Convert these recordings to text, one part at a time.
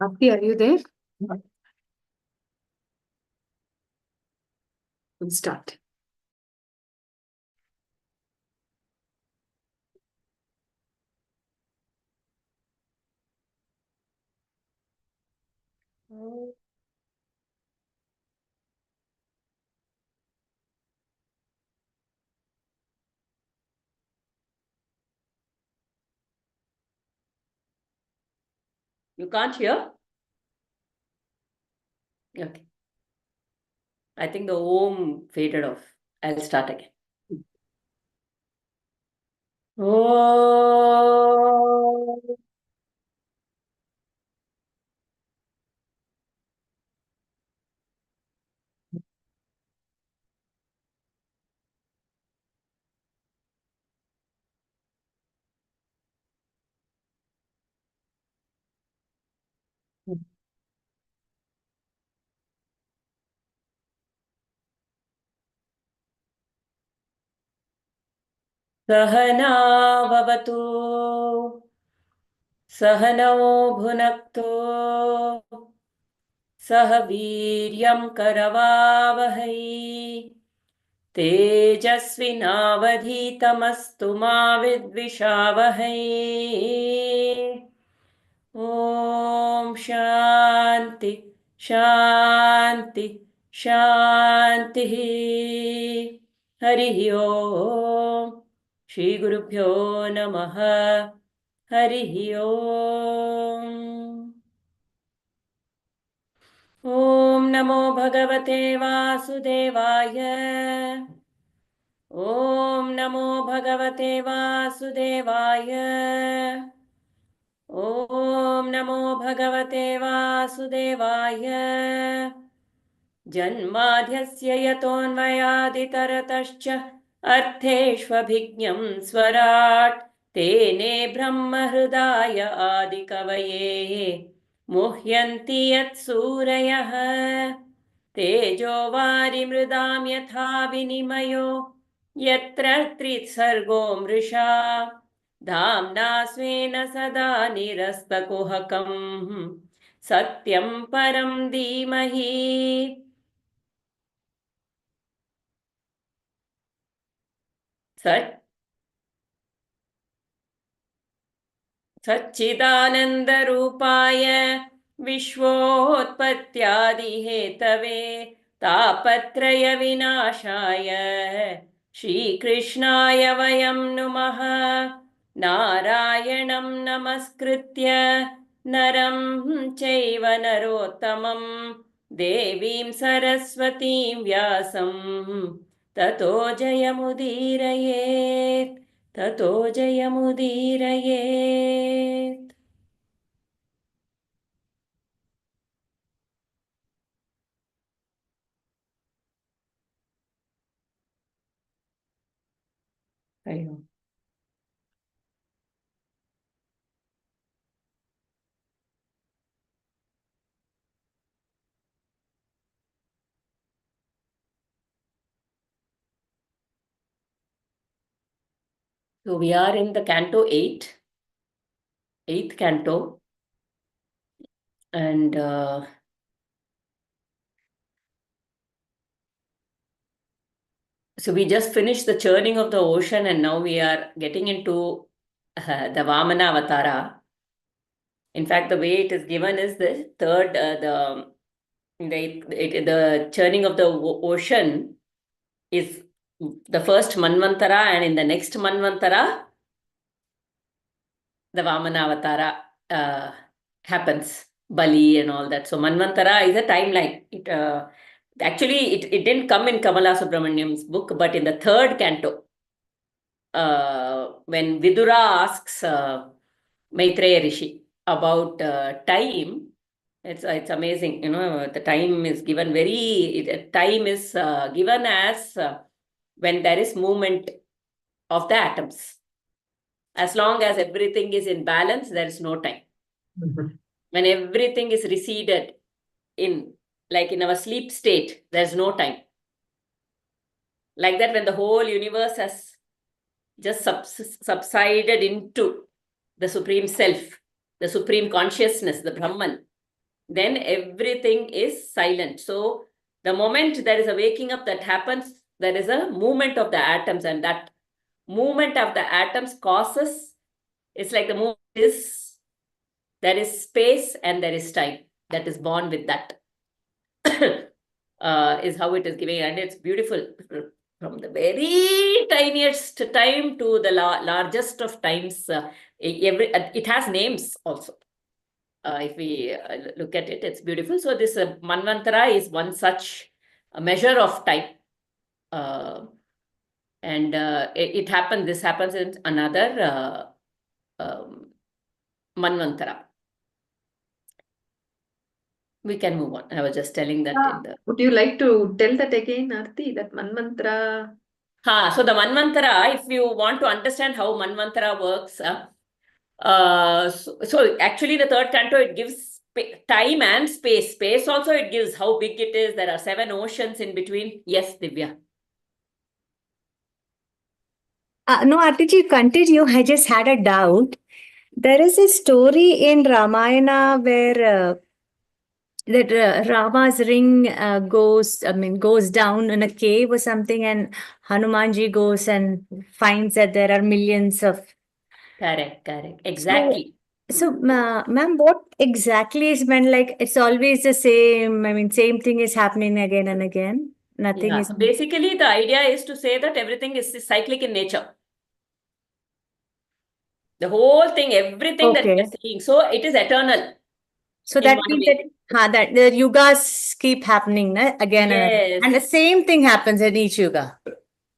Bhakti, are you there? We'll start. You can't hear? Okay. I think the Om faded off. I'll start again. Om. Sahana bhavatu. Sahano bhunakto. Sah veeryam karavavahai. तेजस्विनावधीतमस्तु मा विद्विषावहै. ॐ शान्ति शान्ति शान्तिः. हरिः ॐ श्रीगुरुभ्यो नमः. हरिः ॐ. ॐ नमो भगवते वासुदेवाय. ॐ नमो भगवते वासुदेवाय. ॐ नमो भगवते वासुदेवाय. जन्माद्यस्य यतोऽन्वयादितरतश्च अर्थेष्वभिज्ञं स्वराट् तेने ब्रह्महृदाय आदिकवये मुह्यन्ति यत्सूरयः. तेजो वारिमृदां यथा विनिमयो यत्र त्रिसर्गो मृषा धाम्ना स्वेन सदा निरस्तकुहकम् सत्यं परं धीमहि. सच्चिदानन्दरूपाय विश्वोत्पत्त्यादिहेतवे तापत्रयविनाशाय श्रीकृष्णाय वयं नुमः. नारायणं नमस्कृत्य नरं चैव नरोत्तमं देवीं सरस्वतीं व्यासं ततो जयमुदीरयेत्. ततो जयमुदीरयेत्. So we are in the canto 8, 8th canto, and so we just finished the churning of the ocean, and now we are getting into the Vamana Avatara. In fact, the way it is given is the third, the churning of the ocean is the first Manvantara, and in the next Manvantara, the Vamana Avatara happens, Bali and all that. So Manvantara is a timeline. Actually, it didn't come in Kamala Subramaniam's book, but in the third canto, when Vidura asks Maitreya Rishi about time, it's amazing. The time is given time is given as when there is movement of the atoms. As long as everything is in balance, there is no time. When everything is receded like in our sleep state, there's no time. Like that, when the whole universe has just subsided into the Supreme Self, the Supreme Consciousness, the Brahman, then everything is silent. So the moment there is a waking up that happens, there is a movement of the atoms, and that movement of the atoms causes, it's like the movement is, there is space and there is time that is born with that. Is how it is giving, and it's beautiful from the very tiniest time to the largest of times. It has names also. If we look at it, it's beautiful. So this Manvantara is one such measure of time. And it happens, this happens in another Manvantara. We can move on. I was just telling that in the... Would you like to tell that again, Arti, that Manmantra? So the Manvantara, if you want to understand how Manvantara works, so actually the third canto, it gives time and space. Space also it gives how big it is. There are 7 oceans in between. Yes, Divya. No, Artiji, continue. I just had a doubt. There is a story in Ramayana where that Rama's ring goes down in a cave or something, and Hanumanji goes and finds that there are millions of. Correct. Exactly. So, ma'am, what exactly is meant? Like, it's always the same. I mean, same thing is happening again and again. Nothing Yeah. is. So basically, the idea is to say that everything is cyclic in nature. The whole thing, everything that we are Okay. seeing, so it is eternal So in that one means way. that the yugas keep happening again and again. Yes. And the same thing happens in each yuga.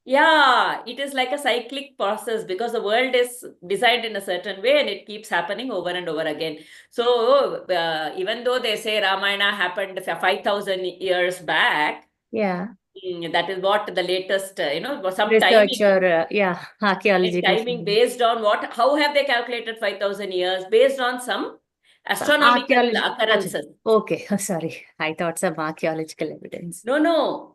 Yeah, it is like a cyclic process because the world is designed in a certain way and it keeps happening over and over again. So even though they say Ramayana happened 5,000 years back, Yeah. that is what the latest, some Research timing. or archaeological. Timing based on what, how have they calculated 5,000 years? Based on some astronomical Archaeology. occurrences. Okay. Oh, sorry. I thought some archaeological evidence. No.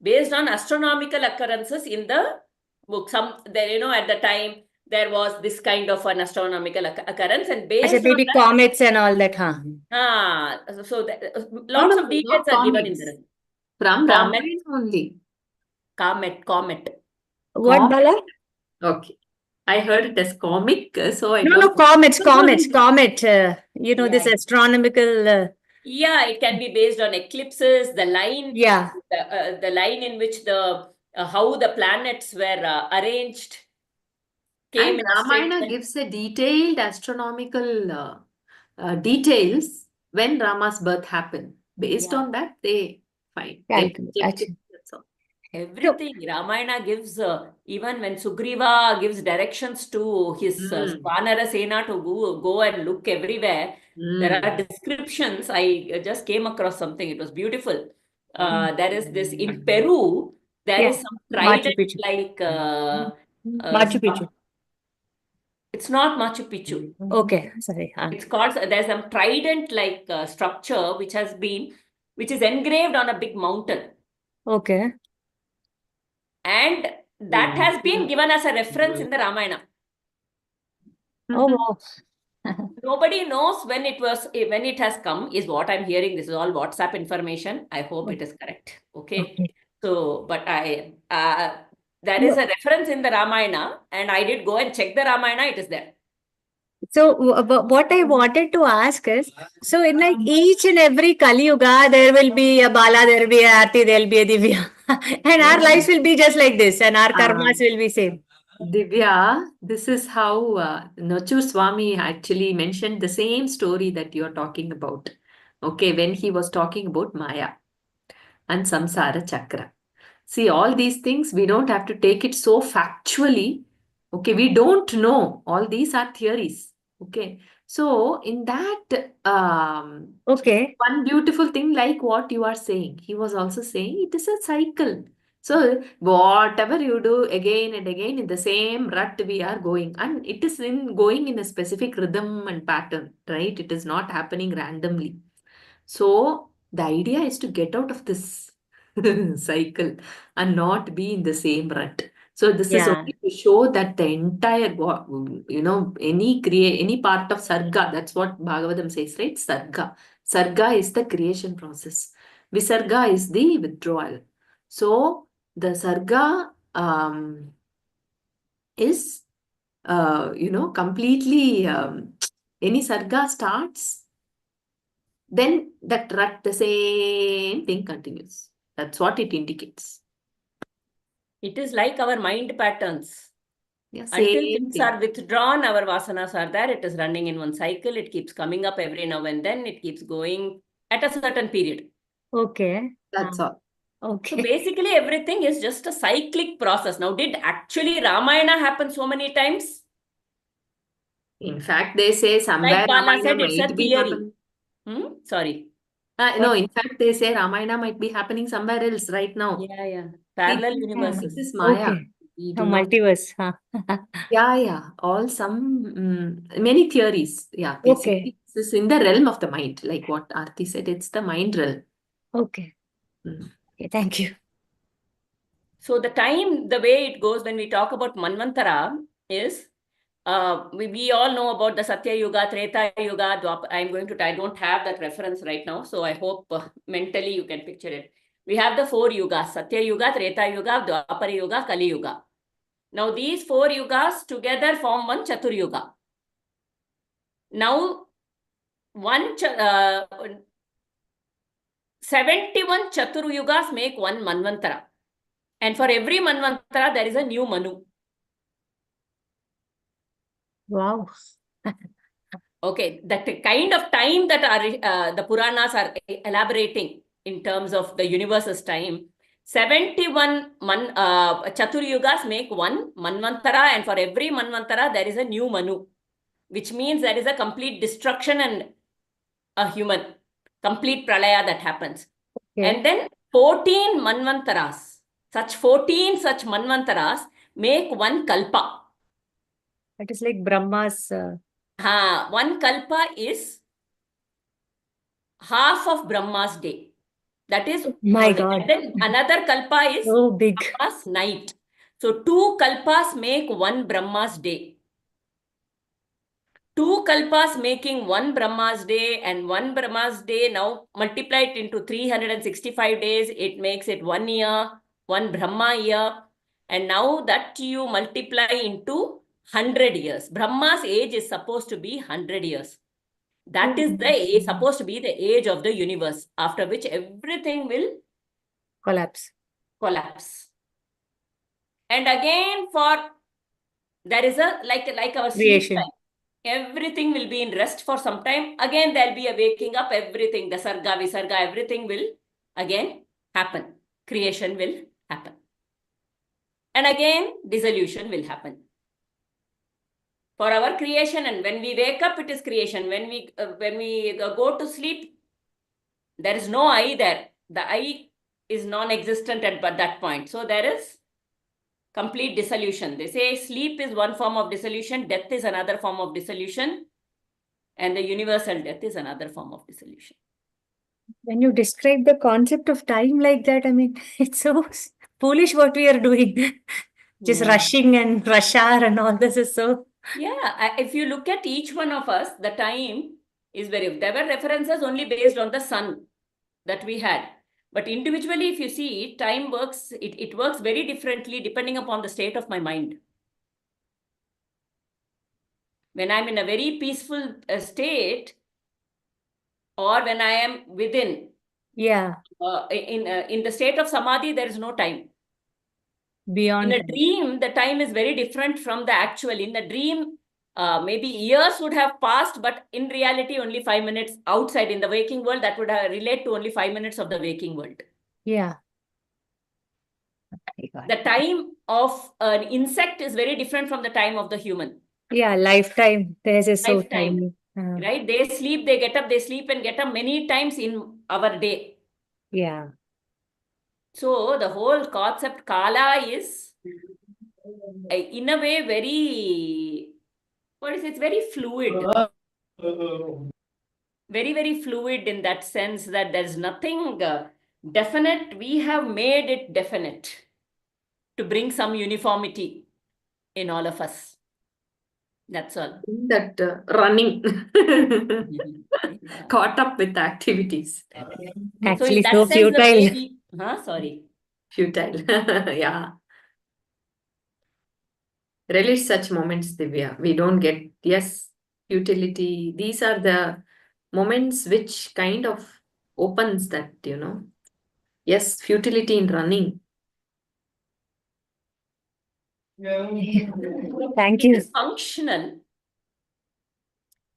Based on astronomical occurrences in the book. Some there, at the time there was this kind of an astronomical occurrence, and based on Maybe comets and all that, huh? that, so No, lots of details not are given in comics. the From comet, Ramayana only. comet. What, Bala? Okay. I heard it as comic, so I No, don't. comets, No, no, no. comet. This Yeah. astronomical. Yeah, it can be based on eclipses, the line, Yeah. the line in which the how the planets were arranged came And in a straight Ramayana line. gives a detailed astronomical details when Rama's birth happened. Based Yeah. on that, they find. They Calculate. check it. That's all. Everything. Ramayana gives, even when Sugriva gives directions to his Vanara Sena to go and look everywhere, there are descriptions. I just came across something. It was beautiful. There is this in Peru, there Yeah. is some Machu trident Picchu. like Machu Picchu. it's not Machu Picchu. Okay. Sorry. It's called, there's some trident like structure which is engraved on a big mountain. Okay. And that has been given as a reference in the Ramayana. Oh, wow. Nobody knows when it has come, is what I'm hearing. This is all WhatsApp information. I hope it is correct. Okay. So, but there is a reference in the Ramayana, and I did go and check the Ramayana. It is there. So what I wanted to ask is, so in like each and every Kali Yuga, there will be a Bala, there will be a Aarti, there will be a Divya. And our lives will be just like this, and our karmas will be same. Divya, this is how Nachur Swami actually mentioned the same story that you're talking about. Okay, when he was talking about Maya and Samsara Chakra. See, all these things, we don't have to take it so factually. Okay, we don't know. All these are theories. Okay, so in that, Okay. one beautiful thing, like what you are saying, he was also saying it is a cycle. So, whatever you do again and again in the same rut, we are going, and it is going in a specific rhythm and pattern, right? It is not happening randomly. So, the idea is to get out of this cycle and not be in the same rut. So this is Yeah. only to show that the entire, any part of sarga, that's what Bhagavatam says, right? Sarga. Sarga is the creation process. Visarga is the withdrawal. So the sarga is, completely, any sarga starts, then the same thing continues. That's what it indicates. It is like our mind patterns. Yeah, Until same things are thing. withdrawn, our vasanas are there. It is running in one cycle. It keeps coming up every now and then. It keeps going at a certain period. Okay. That's all. So Okay. basically, everything is just a cyclic process. Now, did actually Ramayana happen so many times? In fact, they say somewhere Like Bala Ramayana said, it's a might be theory. happening. Sorry. No, in fact, they say Ramayana might be happening somewhere else right now. Yeah. See, Parallel Yeah. universes. this is Maya. Okay. We A do not. multiverse, huh? Yeah. All many theories. Yeah, Okay. basically, this is in the realm of the mind. Like what Aarti said, it's the mind realm. Okay. Mm. Okay, thank you. So the time, the way it goes when we talk about Manvantara is, we all know about the Satya Yuga, Treta Yuga, I don't have that reference right now, so I hope mentally you can picture it. We have the 4 yugas, Satya Yuga, Treta Yuga, Dwapara Yuga, Kali Yuga. Now these 4 yugas together form one Chatur Yuga. Now 71 Chatur Yugas make one Manvantara. And for every Manvantara, there is a new Manu. Wow. Okay, that kind of time that the Puranas are elaborating in terms of the universe's time, 71 Chatur Yugas make one Manvantara, and for every Manvantara, there is a new Manu, which means there is a complete destruction and a human, complete pralaya that happens. Okay. And then 14 Manvantaras, 14 such Manvantaras make one Kalpa. That is like Brahma's. One Kalpa is half of Brahma's day. That is My one. God. And then another Kalpa is So big. Brahma's night. So 2 Kalpas make one Brahma's day. 2 Kalpas making one Brahma's day, and one Brahma's day now multiplied into 365 days. It makes it 1 year, one Brahma year. And now that you multiply into 100 years. Brahma's age is supposed to be 100 years. That is the age, supposed to be the age of the universe, after which everything will Collapse. collapse. And again, there is a like our sleep Creation. time. Everything will be in rest for some time. Again, there'll be a waking up. Everything, the sarga, visarga, everything will again happen. Creation will happen. And again, dissolution will happen. For our creation, and when we wake up, it is creation. When we go to sleep, there is no I there. The I is non-existent at that point. So there is complete dissolution. They say sleep is one form of dissolution, death is another form of dissolution, and the universal death is another form of dissolution. When you describe the concept of time like that, I mean, it's so foolish what we are doing. Just rushing and rush hour and all this is so. Yeah, if you look at each one of us, the time is there were references only based on the sun that we had. But individually, if you see, time works, it works very differently depending upon the state of my mind. When I'm in a very peaceful state, or when I am within, Yeah, in the state of samadhi, there is no time. beyond In a time. dream, the time is very different from the actual. In the dream, maybe years would have passed, but in reality, only 5 minutes outside. In the waking world, that would relate to only 5 minutes of the waking world. Yeah. The time of an insect is very different from the time of the human. Yeah, lifetime. Theirs is so Lifetime, tiny. right? They sleep, they get up, they sleep and get up many times in our day. Yeah. So the whole concept Kala is, in a way, very, it's very fluid. Very, very fluid in that sense that there's nothing definite. We have made it definite to bring some uniformity in all of us. That's all. That running, Yeah. caught up with the activities. So Actually, in that so sense, the way futile. we, sorry. Futile. Yeah. Relish such moments, Divya. We don't get, yes, futility. These are the moments which kind of opens that, yes, futility in running. Thank It you. is functional.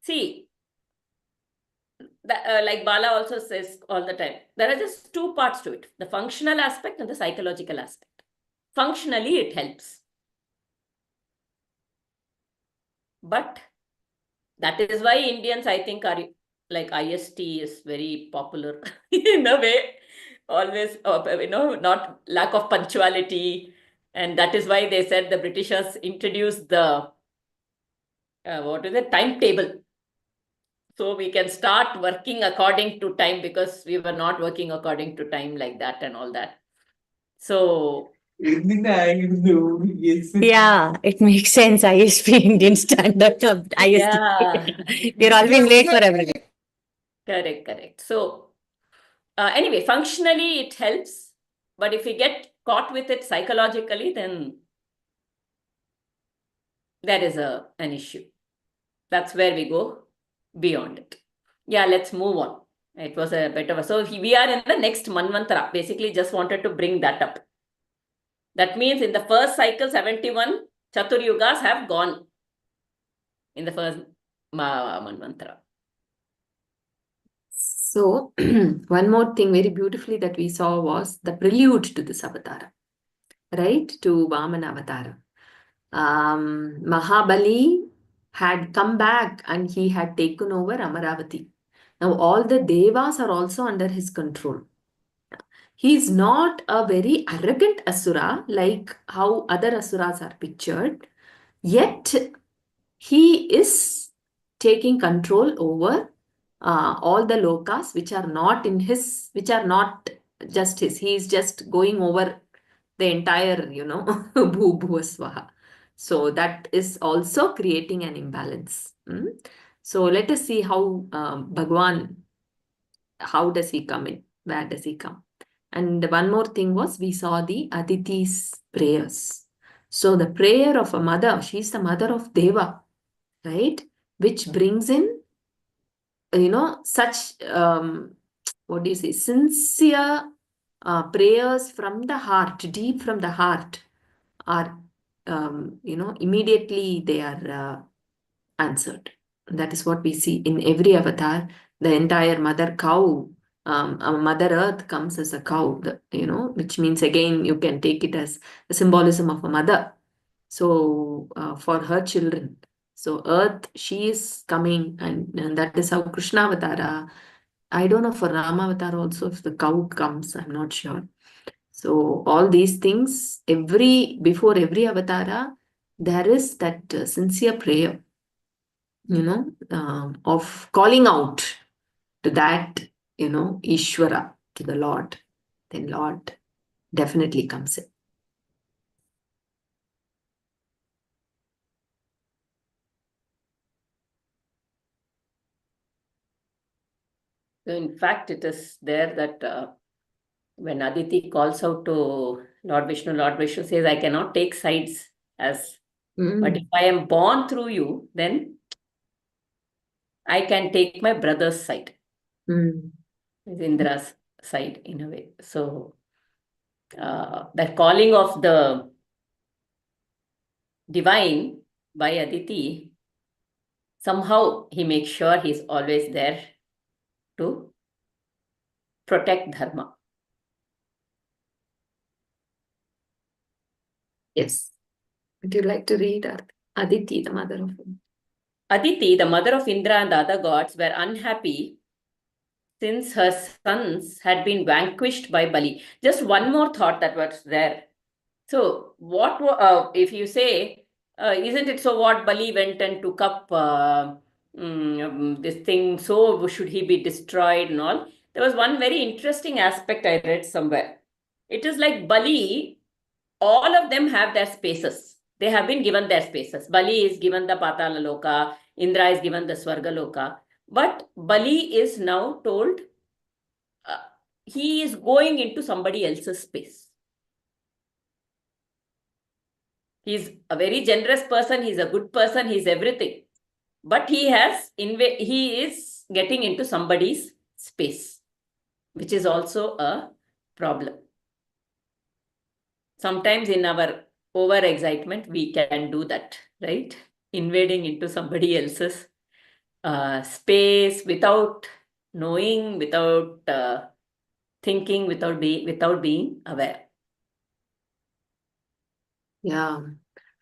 See, like Bala also says all the time, there are just two parts to it, the functional aspect and the psychological aspect. Functionally, it helps. But that is why Indians, I think, are like IST is very popular in a way. Always, not lack of punctuality. And that is why they said the Britishers introduced the, what is it, timetable. So we can start working according to time because we were not working according to time like that and all that. So Yeah, it makes sense. ISP, Indian Standard of IST. yeah, We're always late for everything. correct. So anyway, functionally it helps, but if we get caught with it psychologically, then there is an issue. That's where we go beyond it. Yeah, let's move on. It was a bit of a, so we are in the next Manvantara. Basically, just wanted to bring that up. That means in the first cycle, 71 Chaturyugas have gone in the first Manvantara. So, one more thing very beautifully that we saw was the prelude to this avatar, right? To Vamana avatar. Mahabali had come back and he had taken over Amaravati. Now, all the devas are also under his control. He is not a very arrogant asura like how other asuras are pictured, yet he is taking control over all the lokas which are not in his, which are not just his. He is just going over the entire, Bhuvasvaha. So that is also creating an imbalance. So let us see how Bhagwan, how does he come in? Where does he come? And one more thing was we saw the Aditi's prayers. So the prayer of a mother, she's the mother of Deva, right? Which brings in, such, what do you say, sincere prayers from the heart, deep from the heart, are, immediately they are answered. That is what we see in every avatar. The entire mother cow, Mother Earth comes as a cow, which means again you can take it as the symbolism of a mother. So for her children. So Earth, she is coming, and that is how Krishna Avatara. I don't know for Rama Avatar also if the cow comes, I'm not sure. So all these things, before every avatara, there is that sincere prayer, of calling out to that, Ishvara, to the Lord. Then Lord definitely comes in. So in fact, it is there that when Aditi calls out to Lord Vishnu says, I cannot take sides but if I am born through you, then I can take my brother's side, Indra's side in a way. So the calling of the divine by Aditi, somehow he makes sure he's always there to protect dharma. Yes. Would you like to read Aditi, the mother of Aditi, the mother of Indra and the other gods, were unhappy since her sons had been vanquished by Bali. Just one more thought that was there. So, if you say, isn't it so what Bali went and took up this thing, so should he be destroyed and all? There was one very interesting aspect I read somewhere. It is like Bali, all of them have their spaces. They have been given their spaces. Bali is given the Patala Loka, Indra is given the Swarga Loka. But Bali is now told he is going into somebody else's space. He's a very generous person, he's a good person, he's everything. But he is getting into somebody's space, which is also a problem. Sometimes in our over-excitement, we can do that, right? Invading into somebody else's space without knowing, without thinking, without being aware. Yeah.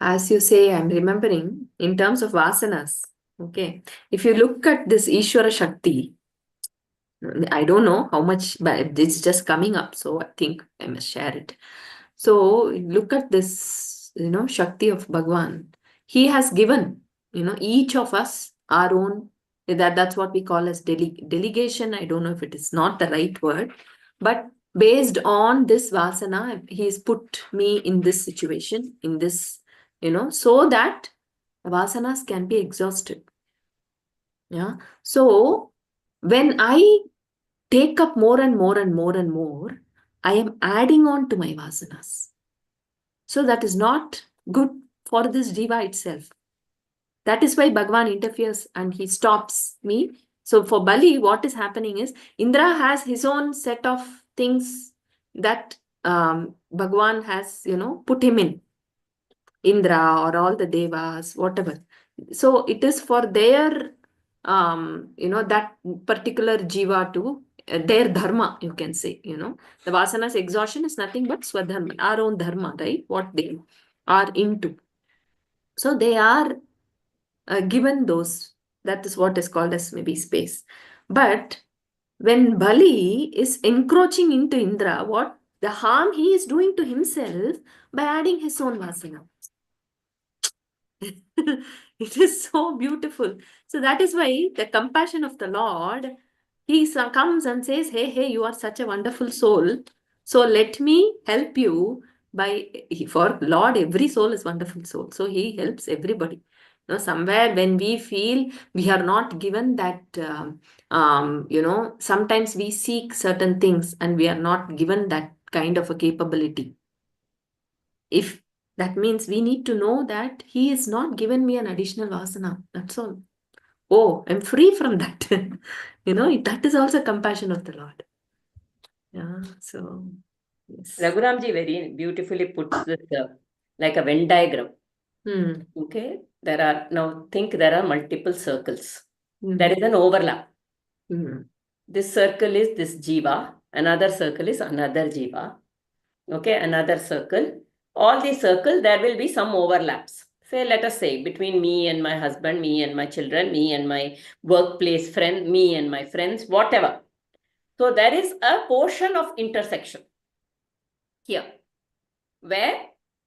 As you say, I'm remembering in terms of vasanas. Okay. If you look at this Ishwara Shakti, I don't know how much, but it's just coming up. So I think I must share it. So look at this, Shakti of Bhagwan. He has given, each of us our own, that's what we call as delegation. I don't know if it is not the right word, but based on this vasana, he's put me in this situation, in this, so that the vasanas can be exhausted. Yeah. So when I take up more and more and more and more, I am adding on to my vasanas. So that is not good for this jiva itself. That is why Bhagwan interferes and he stops me. So for Bali, what is happening is Indra has his own set of things that Bhagwan has, put him in. Indra or all the devas, whatever. So it is for their, that particular jiva to their dharma, you can say, The vasanas exhaustion is nothing but swadharma, our own dharma, right? What they are into. So they are given those, that is what is called as maybe space. But when Bali is encroaching into Indra, what the harm he is doing to himself by adding his own vasana. It is so beautiful. So that is why the compassion of the Lord, he comes and says, hey, you are such a wonderful soul. So let me help you for Lord, every soul is wonderful soul. So he helps everybody. Somewhere when we feel we are not given that, sometimes we seek certain things and we are not given that kind of a capability. If that means we need to know that he has not given me an additional vasana. That's all. Oh, I'm free from that. That is also compassion of the Lord. Yeah. So, yes. Raghuramji very beautifully puts this like a Venn diagram. Okay. There are multiple circles. There is an overlap. This circle is this jiva. Another circle is another jiva. Okay. Another circle. All these circles, there will be some overlaps. Say, let us say, between me and my husband, me and my children, me and my workplace friend, me and my friends, whatever. So there is a portion of intersection here where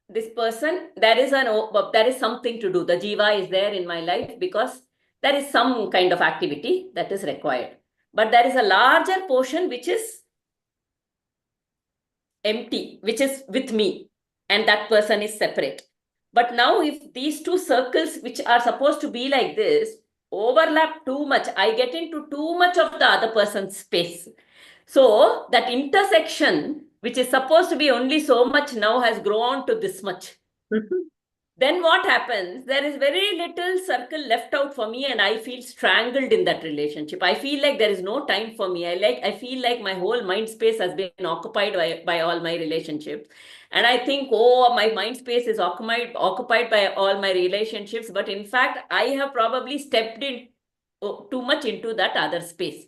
this person, there is something to do. The jiva is there in my life because there is some kind of activity that is required. But there is a larger portion which is empty, which is with me, and that person is separate. But now if these two circles, which are supposed to be like this, overlap too much, I get into too much of the other person's space. So that intersection, which is supposed to be only so much, now has grown to this much. Then what happens? There is very little circle left out for me, and I feel strangled in that relationship. I feel like there is no time for me. I feel like my whole mind space has been occupied by all my relationships. And I think, oh, my mind space is occupied by all my relationships. But in fact, I have probably stepped in too much into that other space,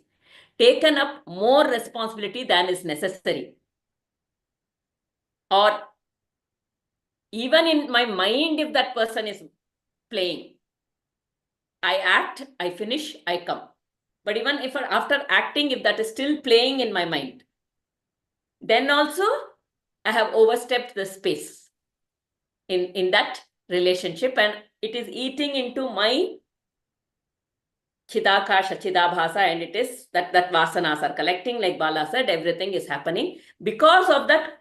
taken up more responsibility than is necessary. Or even in my mind, if that person is playing, I act, I finish, I come. But even if after acting, if that is still playing in my mind, then also I have overstepped the space in that relationship, and it is eating into my Chidakasha, Chidabhasa, and it is that vasanas are collecting, like Bala said, everything is happening because of that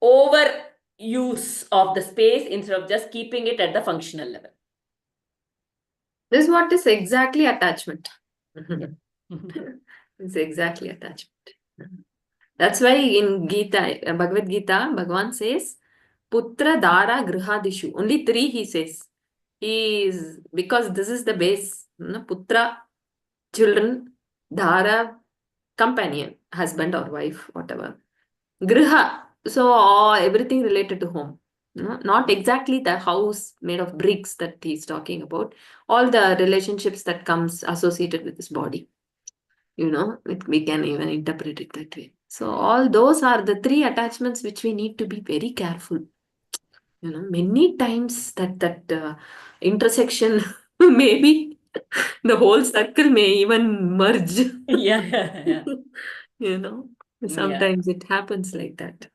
over use of the space instead of just keeping it at the functional level. This is what is exactly attachment. Yeah. It's exactly attachment. That's why in Gita, Bhagavad Gita, Bhagavan says, Putra Dara Grihadishu. Only three he says. He is, because this is the base. Putra, children, Dara, companion, husband or wife, whatever. Griha, so everything related to home. Not exactly the house made of bricks that he's talking about. All the relationships that comes associated with this body. We can even interpret it that way. So all those are the three attachments which we need to be very careful. Many times that intersection, maybe the whole circle may even merge. Yeah. Sometimes it happens like that.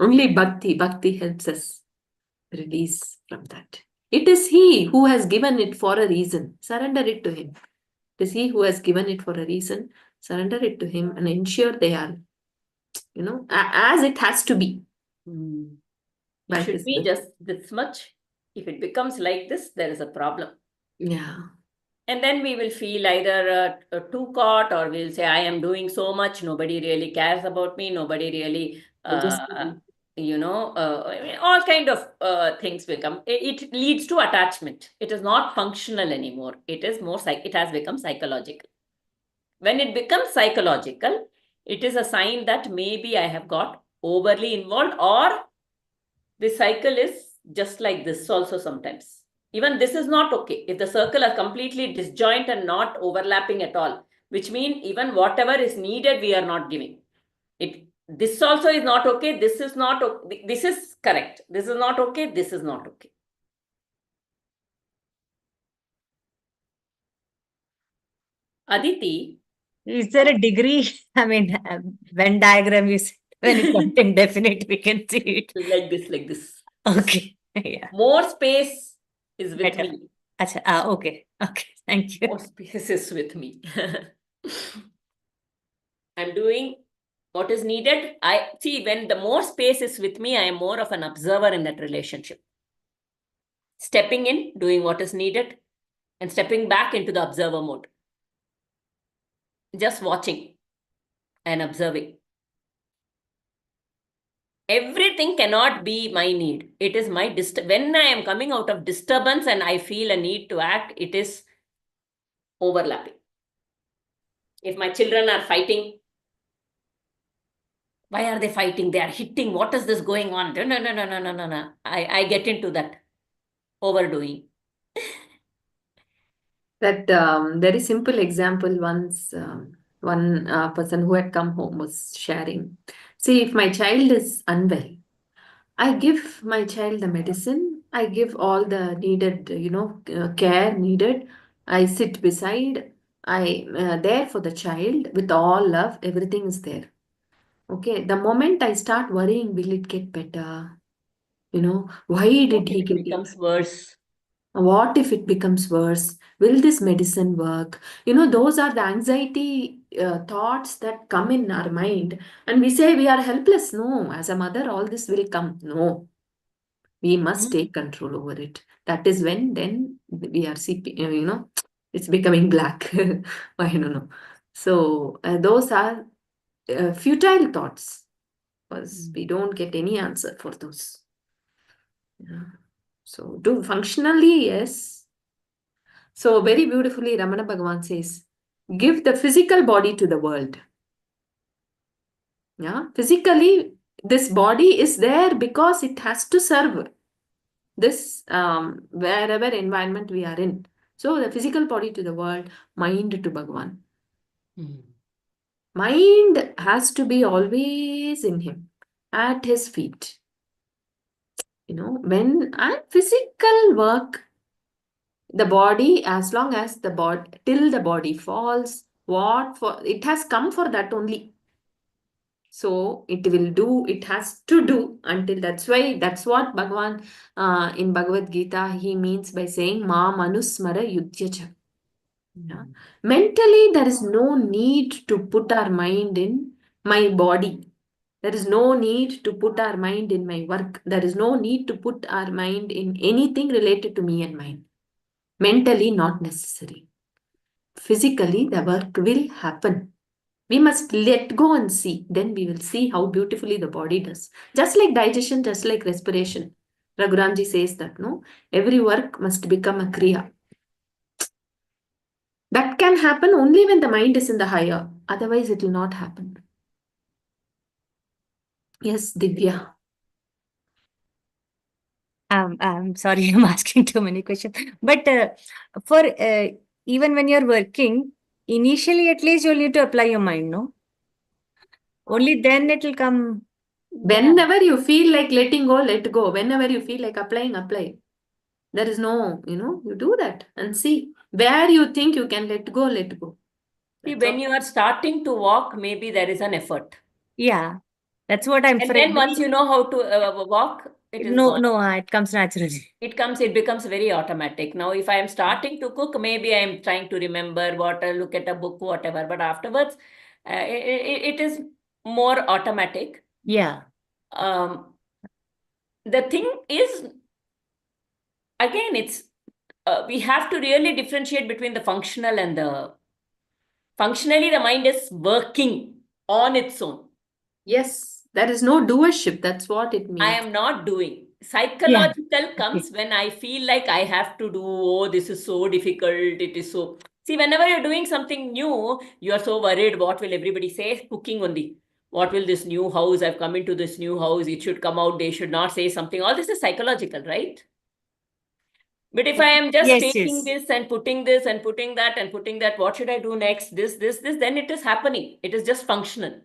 Only bhakti helps us release from that. It is he who has given it for a reason. Surrender it to him. It is he who has given it for a reason. Surrender it to him and ensure they are, as it has to be. It should be just this much. If it becomes like this, there is a problem. Yeah. And then we will feel either too caught, or we'll say, I am doing so much, nobody really cares about me, nobody really, all kind of things will come. It leads to attachment. It is not functional anymore. It is more, it has become psychological. When it becomes psychological, it is a sign that maybe I have got overly involved, or the cycle is just like this also sometimes. Even this is not okay. If the circle are completely disjoint and not overlapping at all, which means even whatever is needed, we are not giving. This also is not okay. This is not okay. This is correct. This is not okay. This is not okay. Aditi. Is there a degree? I mean, Venn diagram you said, when it's something definite, we can see it. Like this. Okay. Yeah. More space is with Better. me. Achha, okay. Thank you. More space is with me. I'm doing what is needed. I see, when the more space is with me, I am more of an observer in that relationship. Stepping in, doing what is needed, and stepping back into the observer mode. Just watching and observing. Everything cannot be my need. It is my when I am coming out of disturbance and I feel a need to act, it is overlapping. If my children are fighting, why are they fighting? They are hitting. What is this going on? No. I get into that overdoing. That very simple example once, one person who had come home was sharing. See, if my child is unwell, I give my child the medicine. I give all the needed, care needed. I sit beside. I there for the child with all love. Everything is there. Okay. The moment I start worrying, will it get better? Why What did if he it get it? becomes worse? What if it becomes worse? Will this medicine work? Those are the anxiety thoughts that come in our mind. And we say we are helpless. No, as a mother, all this will come. No, we must take control over it. That is when then we are it's becoming black. I don't know. So those are futile thoughts because we don't get any answer for those. Yeah. So do functionally, yes. So very beautifully, Ramana Bhagavan says, give the physical body to the world. Yeah, physically, this body is there because it has to serve this wherever environment we are in. So the physical body to the world, mind to Bhagavan. Mind has to be always in him, at his feet. When physical work, the body, as long as the body, till the body falls, it has come for that only. So it will do, it has to do until that's what Bhagavan in Bhagavad Gita he means by saying Ma Manusmara Yudhyacha. Yeah. Mentally, there is no need to put our mind in my body. There is no need to put our mind in my work. There is no need to put our mind in anything related to me and mine. Mentally, not necessary. Physically, the work will happen. We must let go and see. Then we will see how beautifully the body does. Just like digestion, just like respiration. Raghuramji says that, no? Every work must become a kriya. That can happen only when the mind is in the higher. Otherwise, it will not happen. Yes, Divya. I'm sorry, I'm asking too many questions. But for even when you're working, initially at least you'll need to apply your mind, no? Only then it will come. Yeah. Whenever you feel like letting go, let go. Whenever you feel like applying, apply. There is no, you do that and see where you think you can let go, let go. See, That's when all. you are starting to walk, maybe there is an effort. Yeah, that's what I'm And for then once every. you know how to walk, it is No, gone. no, it comes naturally. It becomes very automatic. Now, if I am starting to cook, maybe I am trying to remember what, look at a book, whatever. But afterwards, it is more automatic. Yeah. Um, the thing is, again, it's we have to really differentiate between the functional and the functionally, the mind is working on its own. Yes, there is no doership. That's what it I means. am not doing. Yeah. Psychological Okay. comes when I feel like I have to do, oh, this is so difficult. It is so. See, whenever you're doing something new, you are so worried. What will everybody say? Cooking only. What will this new house? I've come into this new house. It should come out. They should not say something. All this is psychological, right? But if I am just Yes, taking yes. this and putting this and putting that and putting that, what should I do next? This, then it is happening. It is just functional.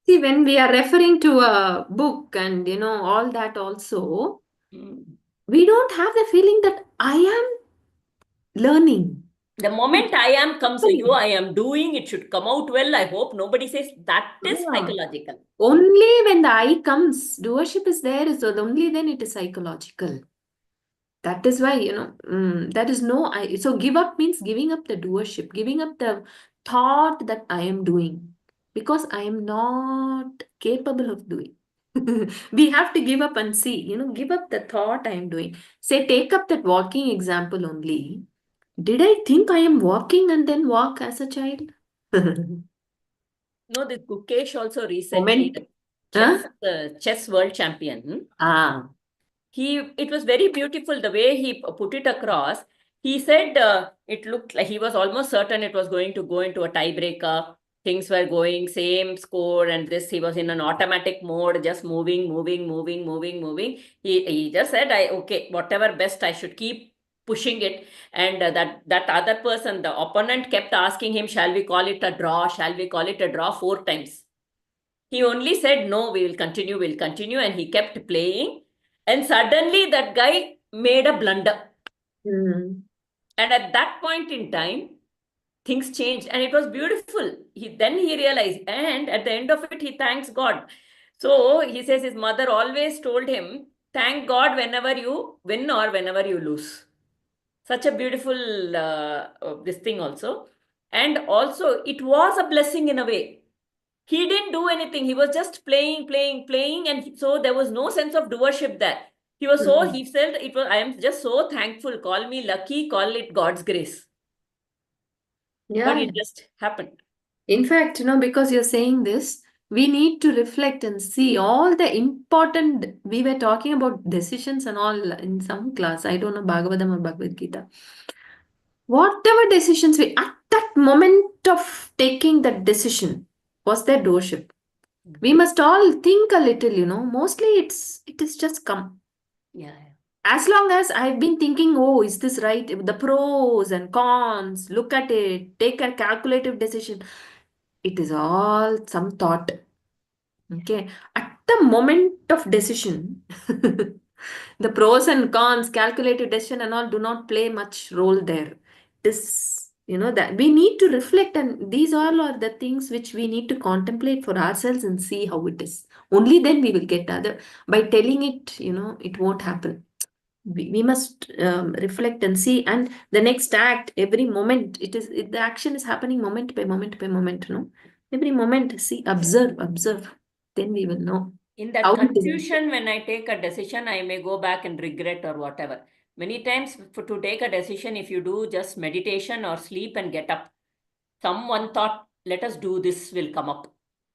See, when we are referring to a book and all that also, Mm. we don't have the feeling that I am learning. The moment I am comes, you, I am doing, it should come out well. I hope nobody says that is Ah. psychological. Only when the I comes, doership is there, so only then it is psychological. That is why, there is no I. So give up means giving up the doership, giving up the thought that I am doing because I am not capable of doing. We have to give up and see, give up the thought I am doing. Say, take up that walking example only. Did I think I am walking and then walk as a child? No, this Gukesh also recently, Moment. the Huh? chess world champion, Ah. it was very beautiful the way he put it across. He said it looked like he was almost certain it was going to go into a tiebreaker. Things were going same score, and this he was in an automatic mode, just moving. He just said, I okay, whatever best I should keep pushing it. And that other person, the opponent, kept asking him, shall we call it a draw? Shall we call it a draw? 4 times. He only said, no, we'll continue. And he kept playing. And suddenly that guy made a blunder. Mm. And at that point in time, things changed. And it was beautiful. Then he realized. And at the end of it, he thanks God. So he says his mother always told him, thank God whenever you win or whenever you lose. Such a beautiful this thing also. And also, it was a blessing in a way. He didn't do anything. He was just playing. And so there was no sense of doership there. He felt it was, I am just so thankful. Call me lucky, call it God's grace. But Yeah. it just happened. In fact, because you're saying this, we need to reflect and see all the important. We were talking about decisions and all in some class. I don't know, Bhagavatam or Bhagavad Gita. Whatever decisions at that moment of taking that decision, was there doorship? We must all think a little, Mostly it is just come. Yeah. As long as I've been thinking, oh, is this right? The pros and cons, look at it, take a calculative decision. It is all some thought. Okay. At the moment of decision, the pros and cons, calculated decision and all do not play much role there. This, that we need to reflect, and these all are the things which we need to contemplate for ourselves and see how it is. Only then we will get other. By telling it, it won't happen. We must reflect and see, and the next act, every moment, the action is happening moment by moment by moment, every moment, see, observe, then we will know In that how it is. confusion, when I take a decision, I may go back and regret or whatever. Many times to take a decision, if you do just meditation or sleep and get up, someone thought, let us do this, will come up.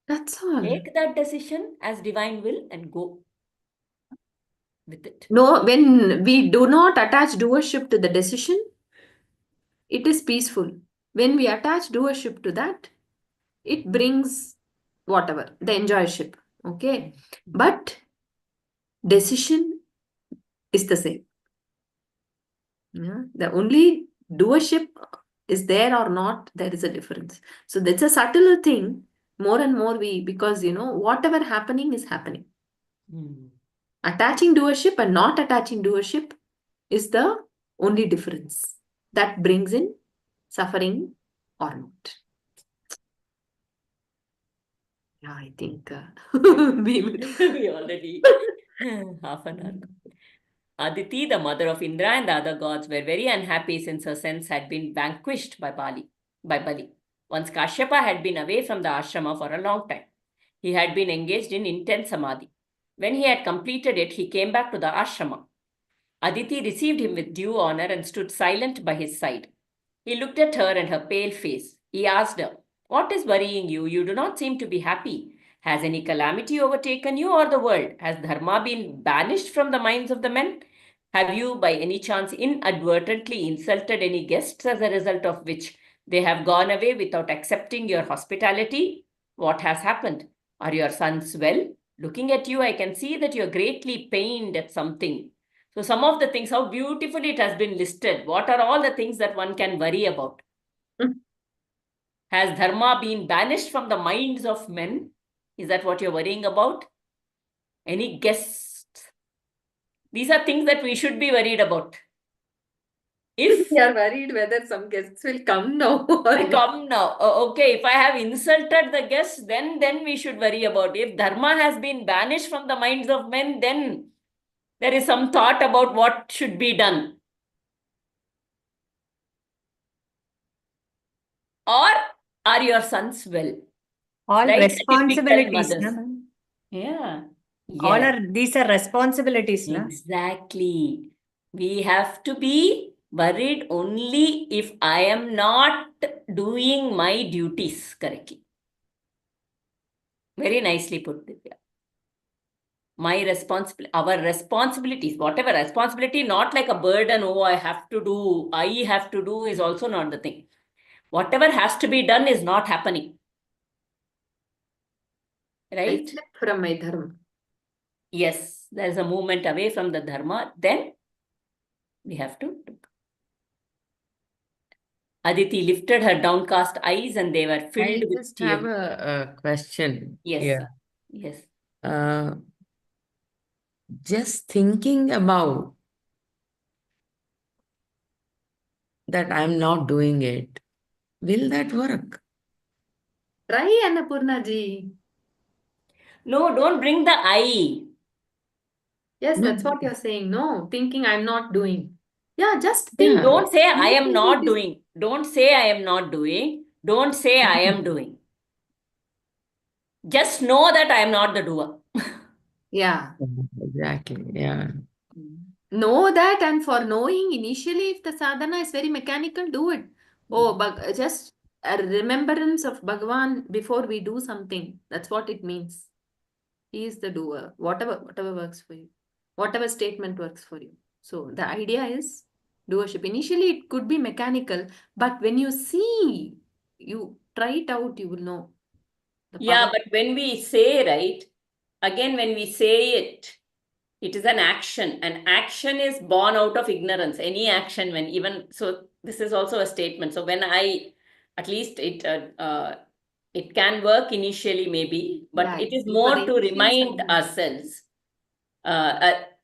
That's all. Take that decision as divine will and go with it. No, when we do not attach doership to the decision, it is peaceful. When we attach doership to that, it brings whatever, the enjoyship. Okay. But decision is the same. Yeah. The only doership is there or not, there is a difference. So that's a subtle thing. More and more because whatever happening is happening. Attaching doership and not attaching doership is the only difference that brings in suffering or not. Yeah, I think we already half an hour. Aditi, the mother of Indra and the other gods, were very unhappy since her sense had been vanquished by Bali. Once Kashyapa had been away from the ashrama for a long time. He had been engaged in intense samadhi. When he had completed it, he came back to the ashrama. Aditi received him with due honor and stood silent by his side. He looked at her and her pale face. He asked her, "What is worrying you? You do not seem to be happy. Has any calamity overtaken you or the world? Has dharma been banished from the minds of the men? Have you by any chance inadvertently insulted any guests, as a result of which they have gone away without accepting your hospitality? What has happened? Are your sons well? Looking at you, I can see that you are greatly pained at something." So some of the things, how beautifully it has been listed. What are all the things that one can worry about? Has dharma been banished from the minds of men? Is that what you're worrying about? Any guests? These are things that we should be worried about. If we are worried whether some guests will come now or I come now, okay, if I have insulted the guests, then we should worry about it. If dharma has been banished from the minds of men, then there is some thought about what should be done. Or are your sons well? All Like the typical responsibilities, mothers. na? Yeah. All Yes. these are responsibilities, na? Exactly. We have to be worried only if I am not doing my duties correctly. Very nicely put, Divya. Our responsibilities, whatever responsibility, not like a burden, oh, I have to do is also not the thing. Whatever has to be done is not happening. I Right? slip from my dharma. Yes, there is a movement away from the dharma, then we have to do. Aditi lifted her downcast eyes and they were filled I with just have tears. a question Yes, here. sir. Yes. Uh, just thinking about that I'm not doing it, will that work? Try, Annapurna ji. No, don't bring the I. Yes, No. that's what you're saying. No, thinking I'm not doing. Yeah, just Yeah. think. Don't say I am Anything not it is- doing. Don't say I am not doing. Don't say I am doing. Just know that I am not the doer. Yeah. Exactly. Yeah. Know that, and for knowing, initially, if the sadhana is very mechanical, do it. Oh, but just a remembrance of Bhagavan before we do something. That's what it means. He is the doer. Whatever works for you. Whatever statement works for you. So the idea is doership. Initially, it could be mechanical, but when you see, you try it out, you will know the Yeah, power. but when we say, right, again, when we say it, it is an action. An action is born out of ignorance. Any action, when even, so this is also a statement. So when at least it can work initially maybe, but Yeah, it is for the more to initial remind sadhana. ourselves.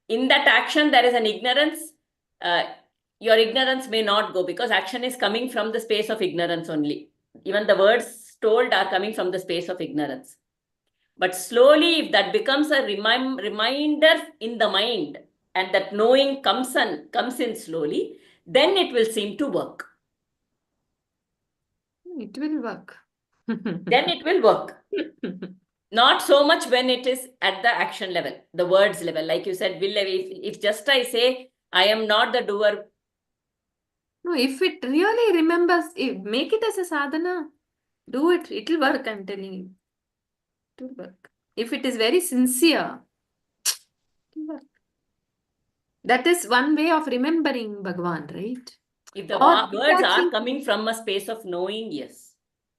In that action, there is an ignorance. Your ignorance may not go because action is coming from the space of ignorance only. Even the words told are coming from the space of ignorance. But slowly, if that becomes a reminder in the mind and that knowing comes in slowly, then it will seem to work. It will work. Then it will work. Not so much when it is at the action level, the words level. Like you said, if just I say, I am not the doer. No, if it really remembers, make it as a sadhana. Do it. It will work, I'm telling you. It will work. If it is very sincere, it will work. That is one way of remembering Bhagavan, right? If the Or words are detaching, coming from a space of knowing, yes.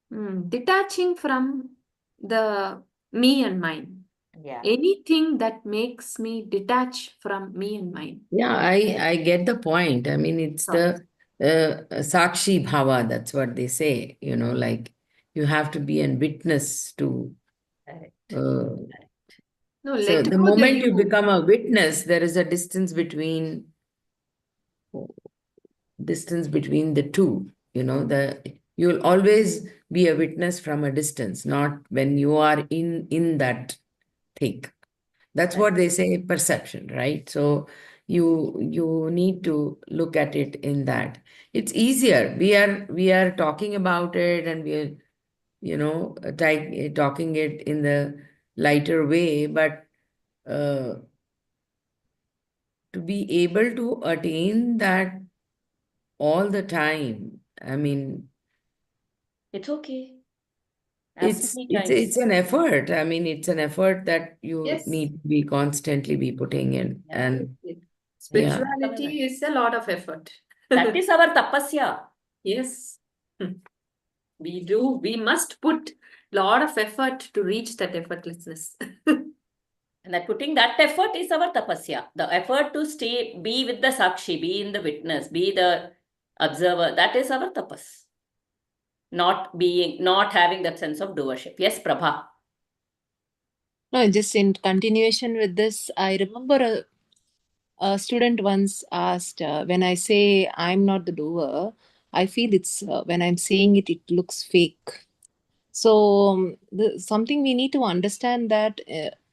detaching from the me and mine. Yeah. Anything that makes me detach from me and mine. Yeah, I get the point. I mean, it's Thoughts. the Sakshi Bhava, that's what they say, like you have to be a witness to. Correct. Uh, No, so let the go the moment you you. become a witness, there is a distance between the two. You'll always be a witness from a distance, not when you are in that thing. That's what they say, perception, right? So you need to look at it in that. It's easier. We are talking about it, and we're talking it in the lighter way, but uh, to be able to attain that all the time, I mean, It's okay. As it's many it's times. it's an effort. I mean, it's an effort that you Yes. need to be constantly be putting in. Yeah. And yeah. Spirituality is a lot of effort. That is our tapasya. Yes. We do. We must put lot of effort to reach that effortlessness. And that putting that effort is our tapasya. The effort to be with the sakshi, be in the witness, be the observer. That is our tapas. Not having that sense of doership. Yes, Prabha. No, just in continuation with this, I remember a student once asked, when I say I'm not the doer, I feel it's when I'm saying it, it looks fake. So something we need to understand that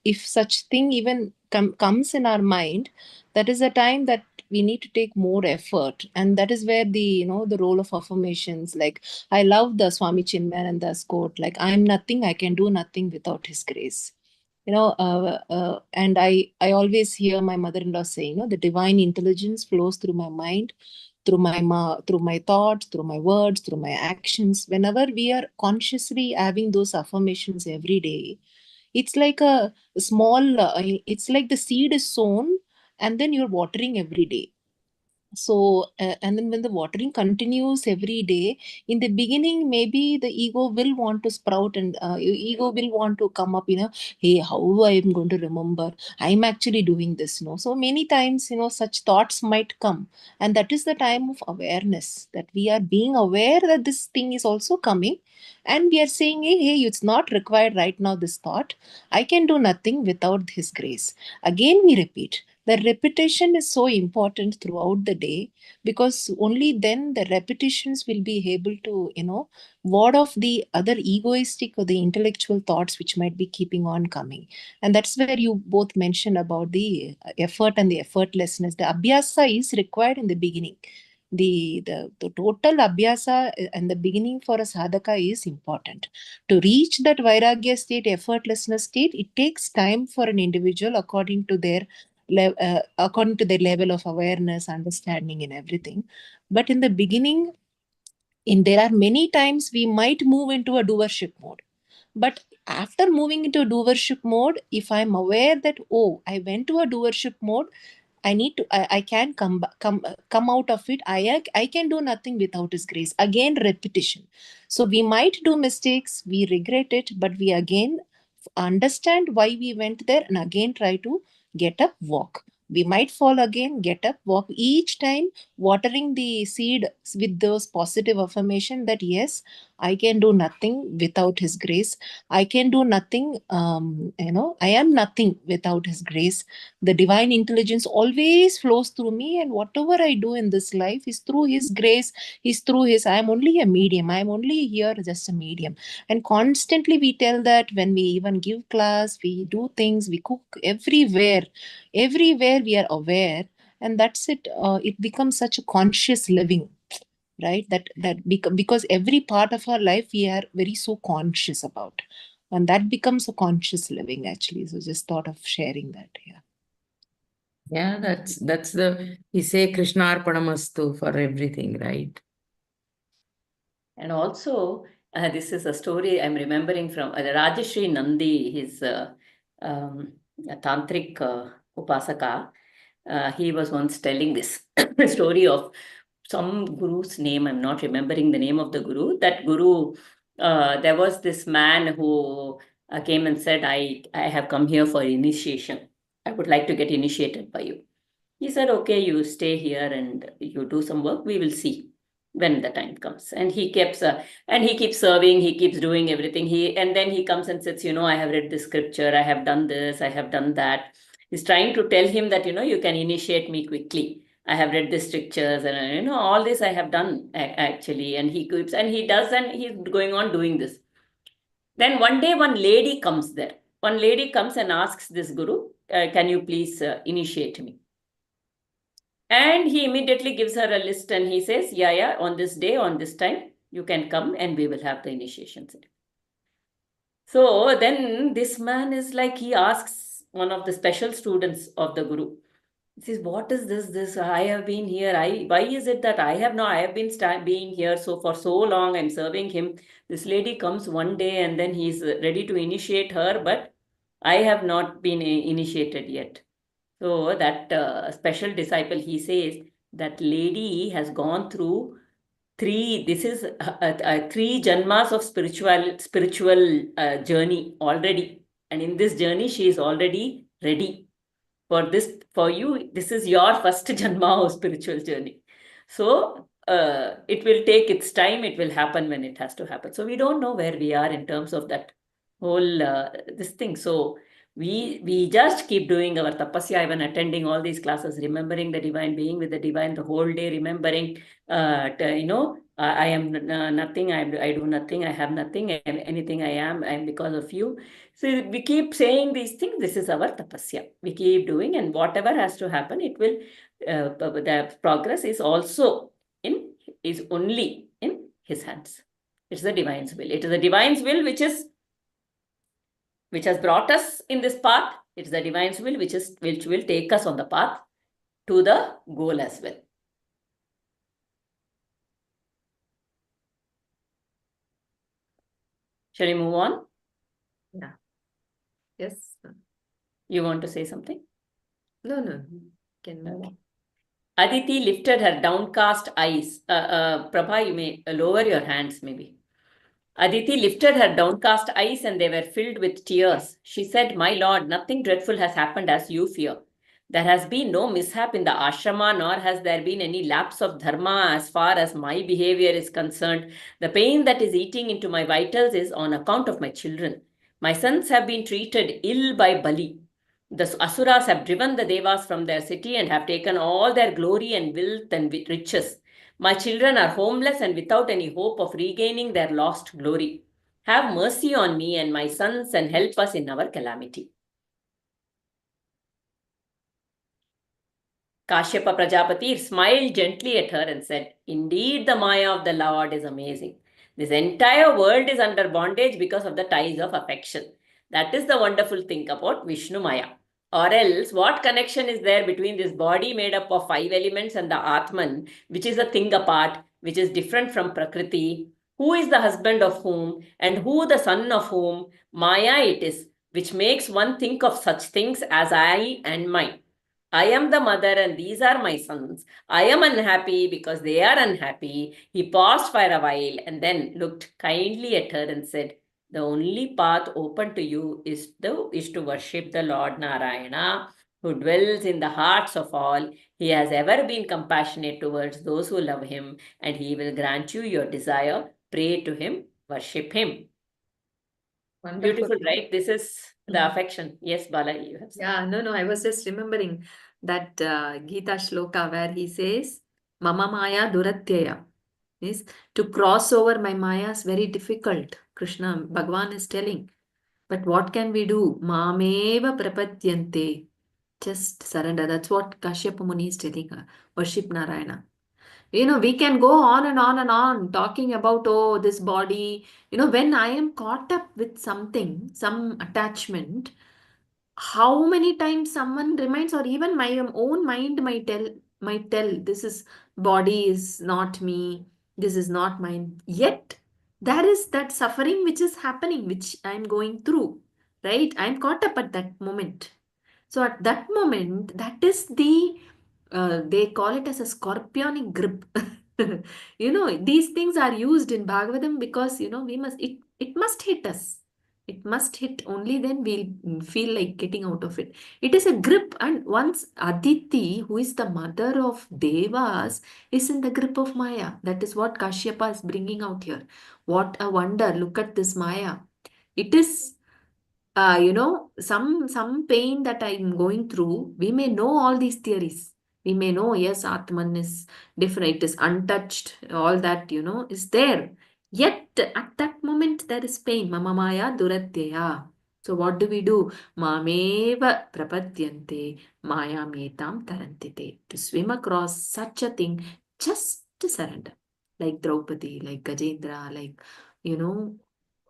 if such thing even comes in our mind, that is a time that we need to take more effort, and that is where the role of affirmations. Like I love the Swami Chinmayananda's quote, like I'm nothing, I can do nothing without His grace. And I always hear my mother-in-law saying, the divine intelligence flows through my mind, through my thoughts, through my words, through my actions. Whenever we are consciously having those affirmations every day, it's like a small, it's like the seed is sown, and then you're watering every day. So and then when the watering continues every day, in the beginning maybe the ego will want to sprout, and ego will want to come up, hey, how I am going to remember I'm actually doing this, so many times, such thoughts might come. And that is the time of awareness, that we are being aware that this thing is also coming, and we are saying, hey, it's not required right now, this thought. I can do nothing without His grace. Again we repeat, the repetition is so important throughout the day, because only then the repetitions will be able to ward off the other egoistic or the intellectual thoughts which might be keeping on coming. And that's where you both mentioned about the effort and the effortlessness. The abhyasa is required in the beginning. The total abhyasa and the beginning for a sadhaka is important. To reach that vairagya state, effortlessness state, it takes time for an individual according to their level of awareness, understanding, and everything. But in the beginning, there are many times we might move into a doership mode. But after moving into a doership mode, if I'm aware that, oh, I went to a doership mode, I can come out of it. I can do nothing without His grace. Again, repetition. So we might do mistakes, we regret it, but we again understand why we went there, and again try to get up, walk. We might fall again, get up, walk, each time watering the seed with those positive affirmation that yes, I can do nothing without His grace. I can do nothing, I am nothing without His grace. The divine intelligence always flows through me, and whatever I do in this life is through His grace, is through His. I am only a medium. I am only here just a medium. And constantly we tell that when we even give class, we do things, we cook everywhere we are aware. And that's it. It becomes such a conscious living, right? Because every part of our life we are very so conscious about. And that becomes a conscious living, actually. So just thought of sharing that. Yeah. Yeah, that's the we say Krishna Arpanamastu for everything, right? And also, this is a story I'm remembering from Rajashri Nandi, his um, a tantric upasaka. He was once telling this story of some guru's name. I'm not remembering the name of the guru. That guru, there was this man who came and said, I have come here for initiation. I would like to get initiated by you. He said, okay, you stay here and you do some work. We will see when the time comes. And he keeps and he keeps serving. He keeps doing everything. And then he comes and says, I have read this scripture. I have done this. I have done that. He's trying to tell him that you can initiate me quickly. I have read the scriptures and all this I have done actually. And he keeps and he does and he's going on doing this. Then one day one lady comes there. One lady comes and asks this guru, can you please initiate me? And he immediately gives her a list and he says, yeah, on this day, on this time, you can come and we will have the initiation ceremony. So then this man is like, he asks one of the special students of the guru. He says, what is this? I have been here. Why is it that I have been being here so for so long, I'm serving him. This lady comes one day and then he's ready to initiate her, but I have not been initiated yet. So that special disciple, he says, that lady has gone through three janmas of spiritual journey already. And in this journey, she is already ready for you. This is your first janma of spiritual journey. So it will take its time. It will happen when it has to happen. So we don't know where we are in terms of that whole this thing. So we just keep doing our tapasya, even attending all these classes, remembering the divine, being with the divine the whole day, remembering, I am nothing, I do nothing, I have nothing, and anything I am because of you. So we keep saying these things. This is our tapasya. We keep doing, and whatever has to happen, it will. The progress is also is only in His hands. It's the divine's will. It is the divine's will which has brought us in this path. It's the divine's will which will take us on the path to the goal as well. Shall we move on? Yeah. Yes. You want to say something? No. Can move. Okay. Aditi lifted her downcast eyes. Prabha, you may lower your hands maybe. Aditi lifted her downcast eyes and they were filled with tears. She said, my lord, nothing dreadful has happened as you fear. There has been no mishap in the ashrama, nor has there been any lapse of dharma as far as my behavior is concerned. The pain that is eating into my vitals is on account of my children. My sons have been treated ill by Bali. The Asuras have driven the Devas from their city and have taken all their glory and wealth and riches. My children are homeless and without any hope of regaining their lost glory. Have mercy on me and my sons and help us in our calamity. Kashyapa Prajapati smiled gently at her and said, indeed, the Maya of the Lord is amazing. This entire world is under bondage because of the ties of affection. That is the wonderful thing about Vishnu Maya. Or else, what connection is there between this body made up of 5 elements and the Atman, which is a thing apart, which is different from Prakriti? Who is the husband of whom, and who the son of whom? Maya it is, which makes one think of such things as I and mine. I am the mother and these are my sons. I am unhappy because they are unhappy. He paused for a while and then looked kindly at her and said, the only path open to you is to worship the Lord Narayana, who dwells in the hearts of all. He has ever been compassionate towards those who love him, and he will grant you your desire. Pray to him, worship him. Wonderful. Beautiful, right? This is the affection. Yes, Bala, you have something. Yeah, no, I was just remembering that Gita shloka where he says, Mama Maya Duratyaya. Means to cross over my Maya is very difficult. Krishna, Bhagavan is telling. But what can we do? Mameva prapadyante. Just surrender. That's what Kashyapa Muni is telling her. Worship Narayana. We can go on and on and on talking about, oh, this body. When I am caught up with something, some attachment, how many times someone reminds, or even my own mind might tell, this is body is not me, this is not mine. Yet there is that suffering which is happening, which I'm going through, right? I'm caught up at that moment. So at that moment, that is they call it as a scorpionic grip. These things are used in Bhagavatam because, it must hit us. It must hit, only then we'll feel like getting out of it. It is a grip, and once Aditi, who is the mother of Devas, is in the grip of Maya. That is what Kashyapa is bringing out here. What a wonder! Look at this Maya. It is some pain that I'm going through. We may know all these theories. We may know, yes, Atman is different, it is untouched, all that, is there. Yet at that moment there is pain. Mama Maya Duratyaya. So what do we do? Mameva prapadyante Maya metam tarantite. To swim across such a thing, just to surrender. Like Draupadi, like Gajendra, like, you know,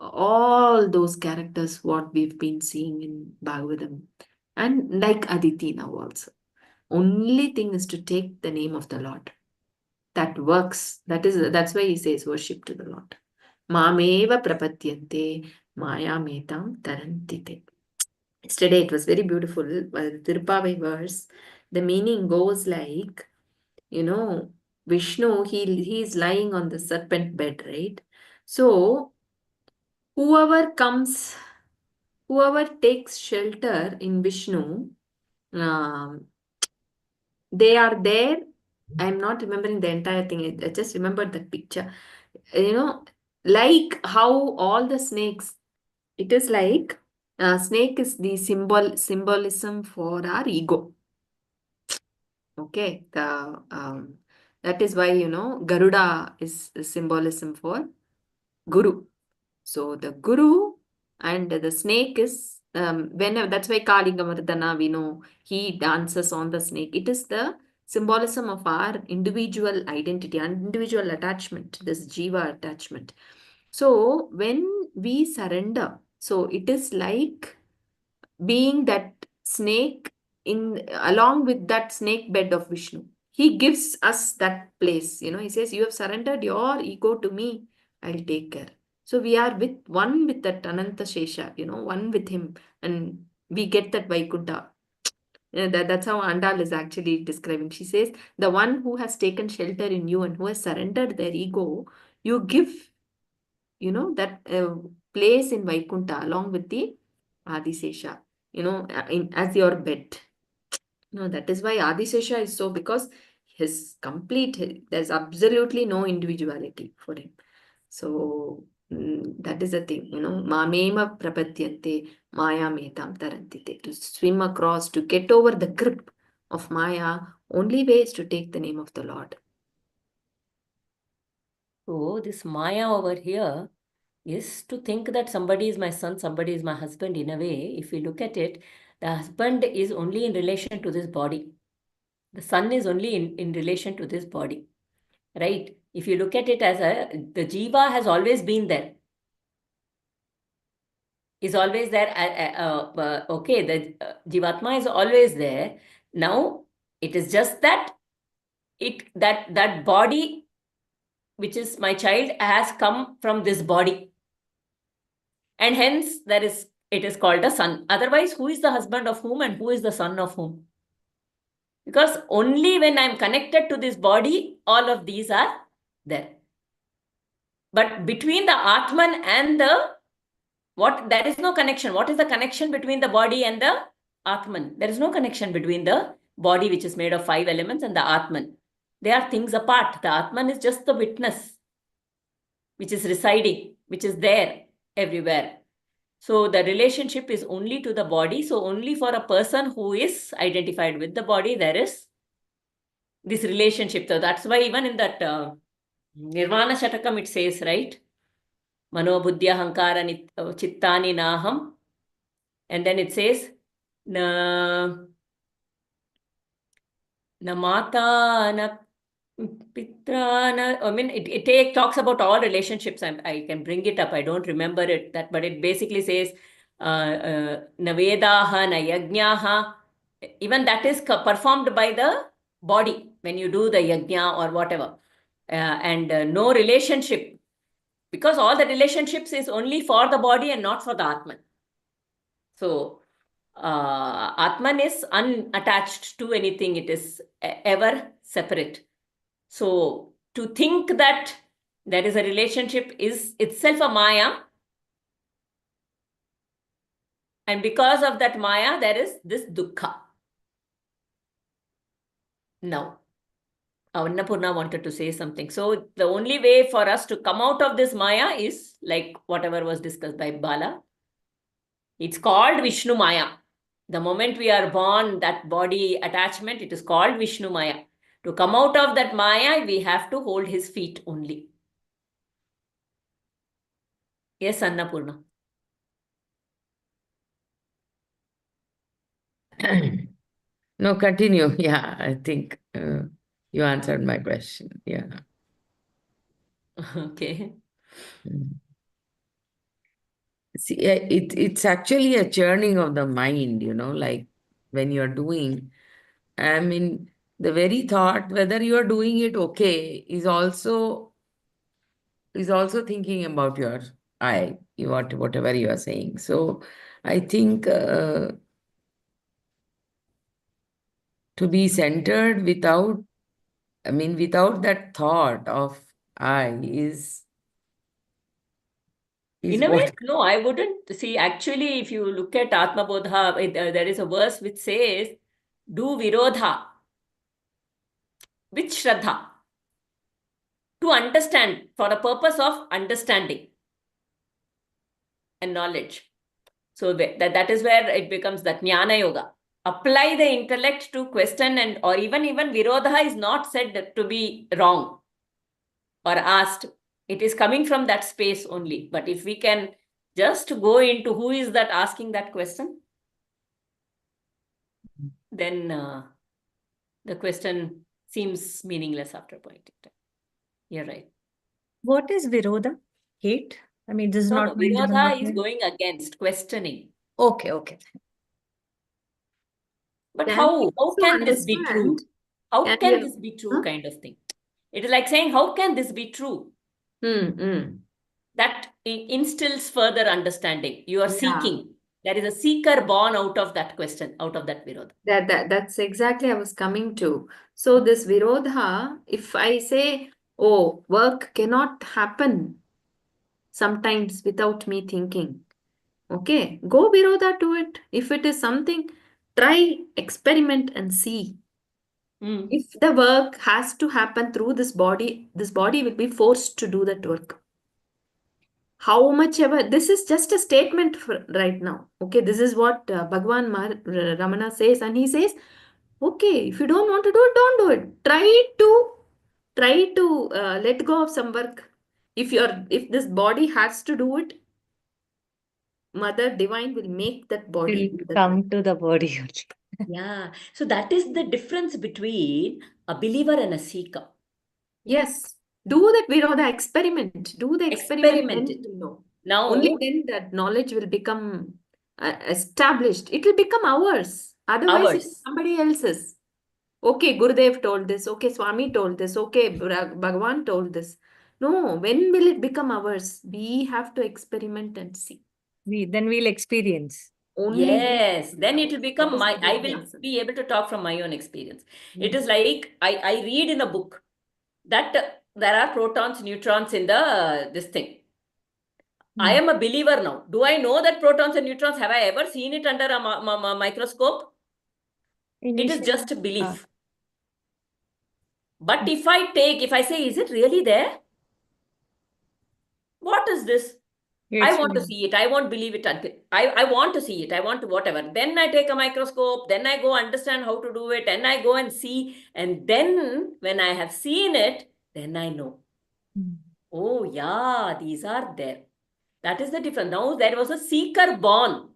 all those characters what we've been seeing in Bhagavatam, and like Aditi now also. Only thing is to take the name of the Lord. That works. That's why he says worship to the Lord. Mameva prapatyante maya metam tarantite. Yesterday it was very beautiful. The Tirupavai verse, the meaning goes like, Vishnu, he is lying on the serpent bed, right? So whoever comes whoever takes shelter in Vishnu, um, they are there. I'm not remembering the entire thing. I just remembered that picture. You know, like how all the snakes, it is like snake is the symbolism for our ego. Okay, that is why Garuda is the symbolism for Guru. So the guru and the snake is whenever, that's why Kalingamardana, we know he dances on the snake. It is the symbolism of our individual identity and individual attachment, this jiva attachment. So when we surrender, so it is like being that snake in along with that snake bed of Vishnu. He gives us that place. He says, you have surrendered your ego to me, I'll take care. So we are one with that Ananta Shesha, one with him, and we get that Vaikuntha. That's how Andal is actually describing. She says, the one who has taken shelter in you and who has surrendered their ego, you give, that place in Vaikuntha along with the Adisesha, as your bed. That is why Adisesha is so, because there's absolutely no individuality for him. So that is the thing, Mamema prapadyante Maya metam tarantite. To swim across, to get over the grip of Maya, only way is to take the name of the Lord. So this Maya over here is to think that somebody is my son, somebody is my husband. In a way, if we look at it, the husband is only in relation to this body. The son is only in relation to this body, right? If you look at it as the jiva has always been there. Is always there. Okay, the jivatma is always there. Now, it is just that that body, which is my child, has come from this body. And hence, it is called a son. Otherwise, who is the husband of whom and who is the son of whom? Because only when I'm connected to this body, all of these are there. But between the Atman and there is no connection. What is the connection between the body and the Atman? There is no connection between the body, which is made of 5 elements, and the Atman. They are things apart. The Atman is just the witness, which is residing, which is there everywhere. So the relationship is only to the body. So only for a person who is identified with the body, there is this relationship. So that's why even in that Nirvana Shatakam, it says, right? Mano buddhya hankara chittani naham. And then it says, na mata, Pitrana, I mean, it talks about all relationships. I can bring it up. I don't remember it, but it basically says, Navedaha, Nayajnaha. Even that is performed by the body when you do the yajna or whatever. And no relationship, because all the relationships is only for the body and not for the Atman. So, Atman is unattached to anything, it is ever separate. So, to think that there is a relationship is itself a Maya. And because of that Maya, there is this Dukkha. Now, Annapurna wanted to say something. So, the only way for us to come out of this Maya is like whatever was discussed by Bala. It's called Vishnu Maya. The moment we are born, that body attachment, it is called Vishnu Maya. To come out of that Maya, we have to hold his feet only. Yes, Annapurna. No, continue. Yeah, I think you answered my question. Yeah. Okay. Mm. See, it's actually a churning of the mind, like when you're doing, I mean, the very thought whether you're doing it okay is also thinking about your whatever you are saying. So I think to be centered without that thought of I is In a way, what. no, I wouldn't see. Actually, if you look at Atma Bodha, there is a verse which says, do Virodha with Shraddha to understand, for the purpose of understanding and knowledge. So that is where it becomes that Jnana Yoga. Apply the intellect to question, and or even Virodha is not said to be wrong or asked. It is coming from that space only. But if we can just go into who is that asking that question, then the question seems meaningless after a point in time. You're right. What is Virodha? Hate? I mean, this is No, not no, mine, this is not Virodha is mine. going against, questioning. Okay, okay. But Can we how also can this be true? understand? How Can can we? this be true, Huh? kind of thing? It is like saying, how can this be true? That instills further understanding. You are Yeah. seeking. There is a seeker born out of that question, out of that Virodha. That's exactly I was coming to. So this Virodha, if I say, oh, work cannot happen sometimes without me thinking. Okay, go Virodha to it. If it is something, try, experiment and see. Mm. If the work has to happen through this body will be forced to do that work. How much ever, this is just a statement for right now. Okay, this is what Bhagwan Ramana says, and he says, okay, if you don't want to do it, don't do it. Try to let go of some work. If this body has to do it, Mother Divine will make that body Will do that work. come to the body only. Yeah. So that is the difference between a believer and a seeker. Yes, do that Virodha experiment. Do the experiment, then Experiment you it. will know. Only Now, then that knowledge will become established. It will become ours. Otherwise, it is ours. somebody else's. Okay, Gurudev told this. Okay, Swami told this. Okay, Bhagavan told this. No, when will it become ours? We have to experiment and see. Then we'll experience. Only then it Yes, will be then it will ours. That become is the I will jnana. be able to talk from my own experience. It Mm. is like I read in a book that there are protons, neutrons in the this thing. I am a believer now. Do I know that protons and neutrons? Have I ever seen it under a microscope? It is Initially, just a belief. But if I say, is it really there? What is this? I it's want to see it. I won't believe it until I want to see it. I want to whatever. Then I take a microscope. Then I go understand how to do it. And I go and see. And then when I have seen it, then I know. Oh, yeah, these are there. That is the difference. Now there was a seeker born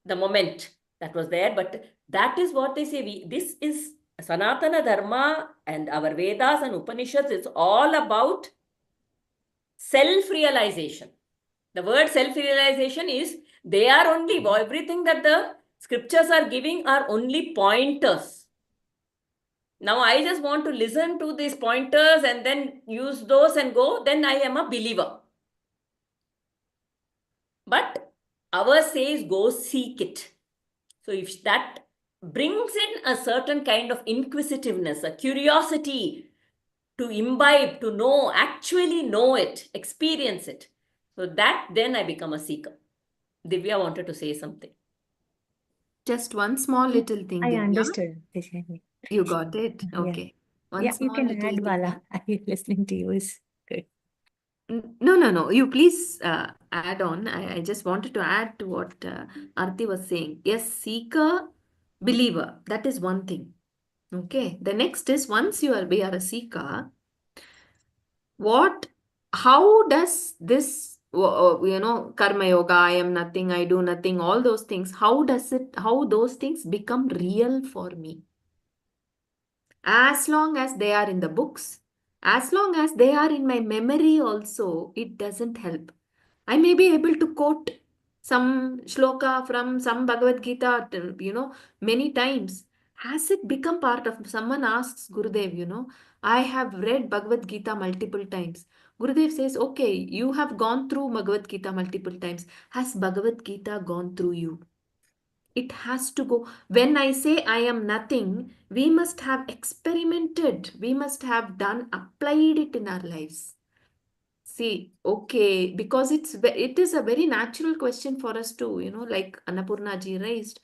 the moment that was there. But that is what they say. This is Sanatana Dharma and our Vedas and Upanishads is all about self-realization. The word self-realization is, they are only, everything that the scriptures are giving are only pointers. Now I just want to listen to these pointers and then use those and go, then I am a believer. But ours says go seek it. So if that brings in a certain kind of inquisitiveness, a curiosity to imbibe, to know, actually know it, experience it. So that then I become a seeker. Divya wanted to say something. Just one small little thing, I Divya. understood. Dishani. You got it? Yeah. Okay. One Yeah, you small can little add, thing. Bala. Listening to you is good. No. You please add on. I just wanted to add to what Arti was saying. Yes, seeker, believer. That is one thing. Okay. The next is, once we are a seeker, how does this, karma yoga, I am nothing, I do nothing, all those things, how those things become real for me? As long as they are in the books, as long as they are in my memory also, it doesn't help. I may be able to quote some shloka from some Bhagavad Gita, many times. Has it become part of, someone asks Gurudev, I have read Bhagavad Gita multiple times. Gurudev says, okay, you have gone through Bhagavad Gita multiple times. Has Bhagavad Gita gone through you? It has to go. When I say I am nothing, we must have experimented. We must have applied it in our lives. See, okay, because it is a very natural question for us to, like Annapurna ji raised,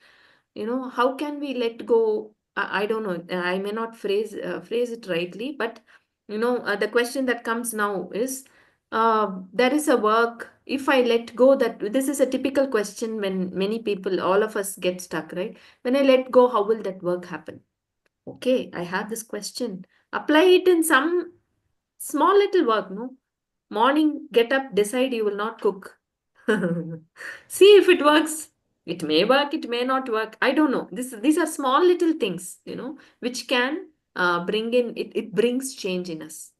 how can we let go? I don't know. I may not phrase it rightly, but the question that comes now is, there is a work. If I let go, that this is a typical question when many people, all of us get stuck, right? When I let go, how will that work happen? Okay, I have this question. Apply it in some small little work, no? Morning, get up, decide you will not cook. See if it works. It may work, it may not work. I don't know. These are small little things, which can bring in, it brings change in us.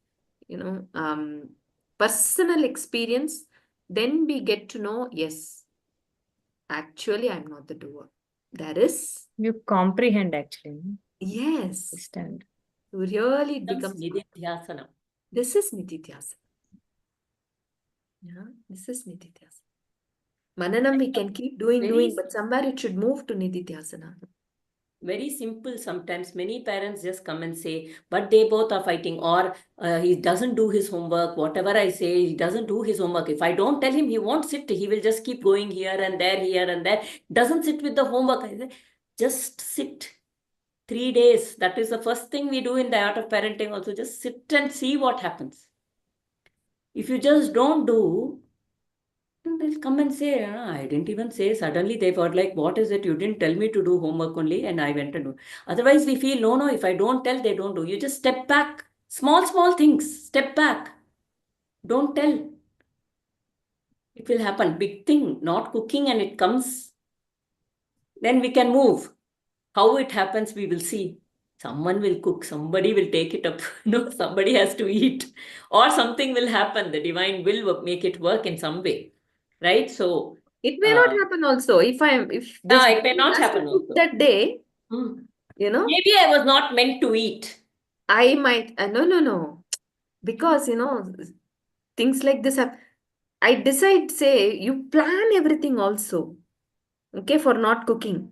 Personal experience, then we get to know, yes, actually, I'm not the doer. There is, You comprehend actually. yes, Understand. really it Becomes becomes, nididhyasana. this is nididhyasana. Yeah, this is nididhyasana. Mananam we can keep doing, Very, but somewhere it should move to nididhyasana. very simple sometimes. Many parents just come and say, but they both are fighting, or he doesn't do his homework. Whatever I say, he doesn't do his homework. If I don't tell him, he won't sit. He will just keep going here and there. Doesn't sit with the homework. I say, just sit. 3 days. That is the first thing we do in the art of parenting also. Just sit and see what happens. If you just don't do, then they'll come and say, I didn't even say. Suddenly they were like, what is it? You didn't tell me to do homework only, and I went and do. Otherwise, we feel, no, if I don't tell, they don't do. You just step back. Small things. Step back. Don't tell. It will happen. Big thing, not cooking, and it comes. Then we can move. How it happens, we will see. Someone will cook, somebody will take it up. No, somebody has to eat, or something will happen. The divine will make it work in some way, right? So, It may not happen also. If this it may body not has to happen cook also. that day, Hmm. you know, Maybe I was not meant to eat. I might, no. Because, things like this have, I decide, say, you plan everything also, okay, for not cooking.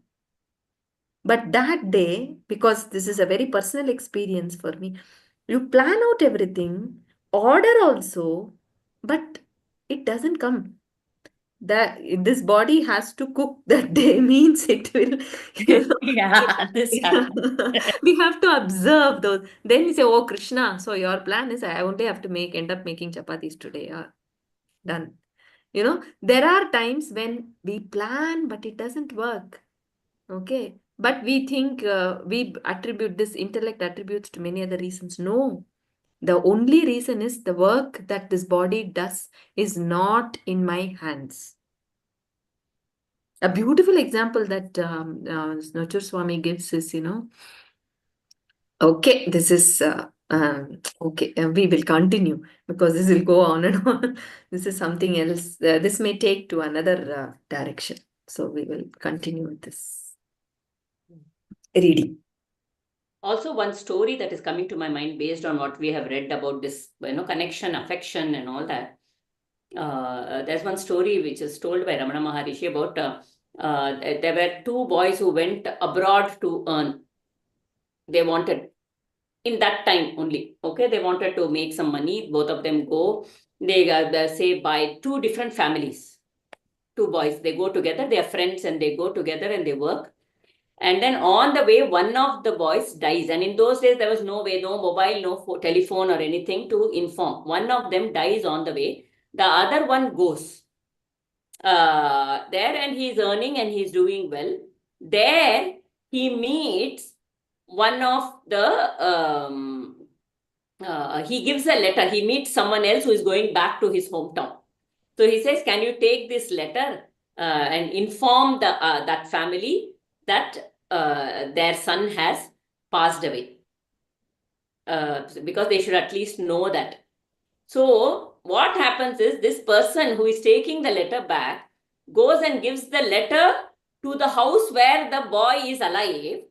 But that day, because this is a very personal experience for me, you plan out everything, order also, but it doesn't come. That this body has to cook that day means it will, Yeah, this happens. we have to observe those. Then you say, oh Krishna, so your plan is I only have to end up making chapatis today. Done. There are times when we plan, but it doesn't work. Okay. But we think we attribute this intellect attributes to many other reasons. No. The only reason is the work that this body does is not in my hands. A beautiful example that Nachur Swami gives is, Okay, this is okay. We will continue because this will go on and on. This is something else. This may take to another direction. So we will continue with this reading. Also, one story that is coming to my mind based on what we have read about this, connection, affection, and all that. There's one story which is told by Ramana Maharishi about there were two boys who went abroad to earn. They wanted, in that time only, okay, they wanted to make some money. Both of them go, they say by two different families. Two boys, they go together, they are friends, and they go together and they work. And then on the way, one of the boys dies. And in those days, there was no way, no mobile, no telephone or anything to inform. One of them dies on the way. The other one goes there, and he's earning and he's doing well. There, he meets one of he gives a letter. He meets someone else who is going back to his hometown. So he says, can you take this letter and inform that family that their son has passed away? Because they should at least know that. So what happens is, this person who is taking the letter back goes and gives the letter to the house where the boy is alive,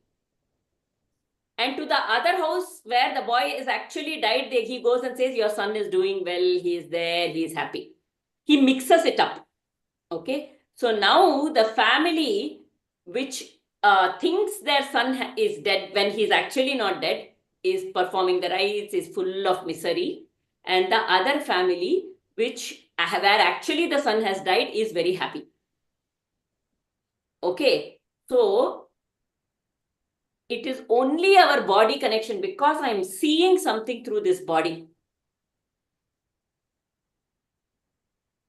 and to the other house where the boy is actually died. He goes and says, your son is doing well, he is there, he is happy. He mixes it up. Okay, so now the family which thinks their son is dead when he's actually not dead is performing the rites, is full of misery. And the other family, which where actually the son has died, is very happy. Okay, so it is only our body connection, because I'm seeing something through this body.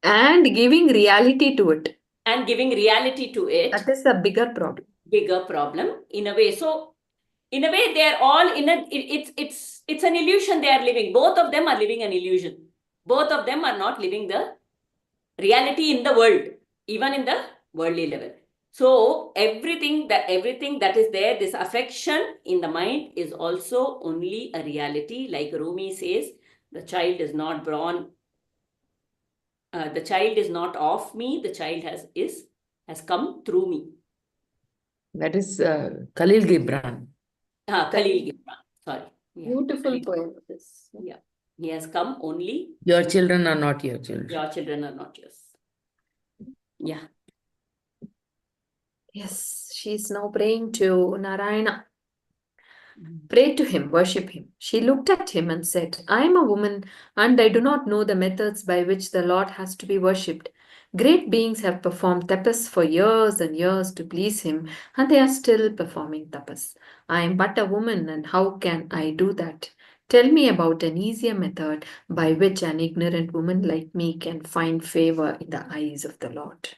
And giving reality to it. And giving reality to it. That is a bigger problem. Bigger problem in a way. So in a way, they're all in a, it's an illusion they are living. Both of them are living an illusion. Both of them are not living the reality in the world, even in the worldly level. So everything that is there, this affection in the mind, is also only a reality. Like Rumi says, the child is not born, the child is not of me, the child has come through me. That is Khalil Gibran. Khalil Gibran, sorry. Yeah. Beautiful poem. This. Yeah. He has come only. Your children are not your children. Your children are not yours. Yeah. Yes, she's now praying to Narayana. Pray to him, worship him. She looked at him and said, I am a woman and I do not know the methods by which the Lord has to be worshipped. Great beings have performed tapas for years and years to please him, and they are still performing tapas. I am but a woman, and how can I do that? Tell me about an easier method by which an ignorant woman like me can find favor in the eyes of the Lord.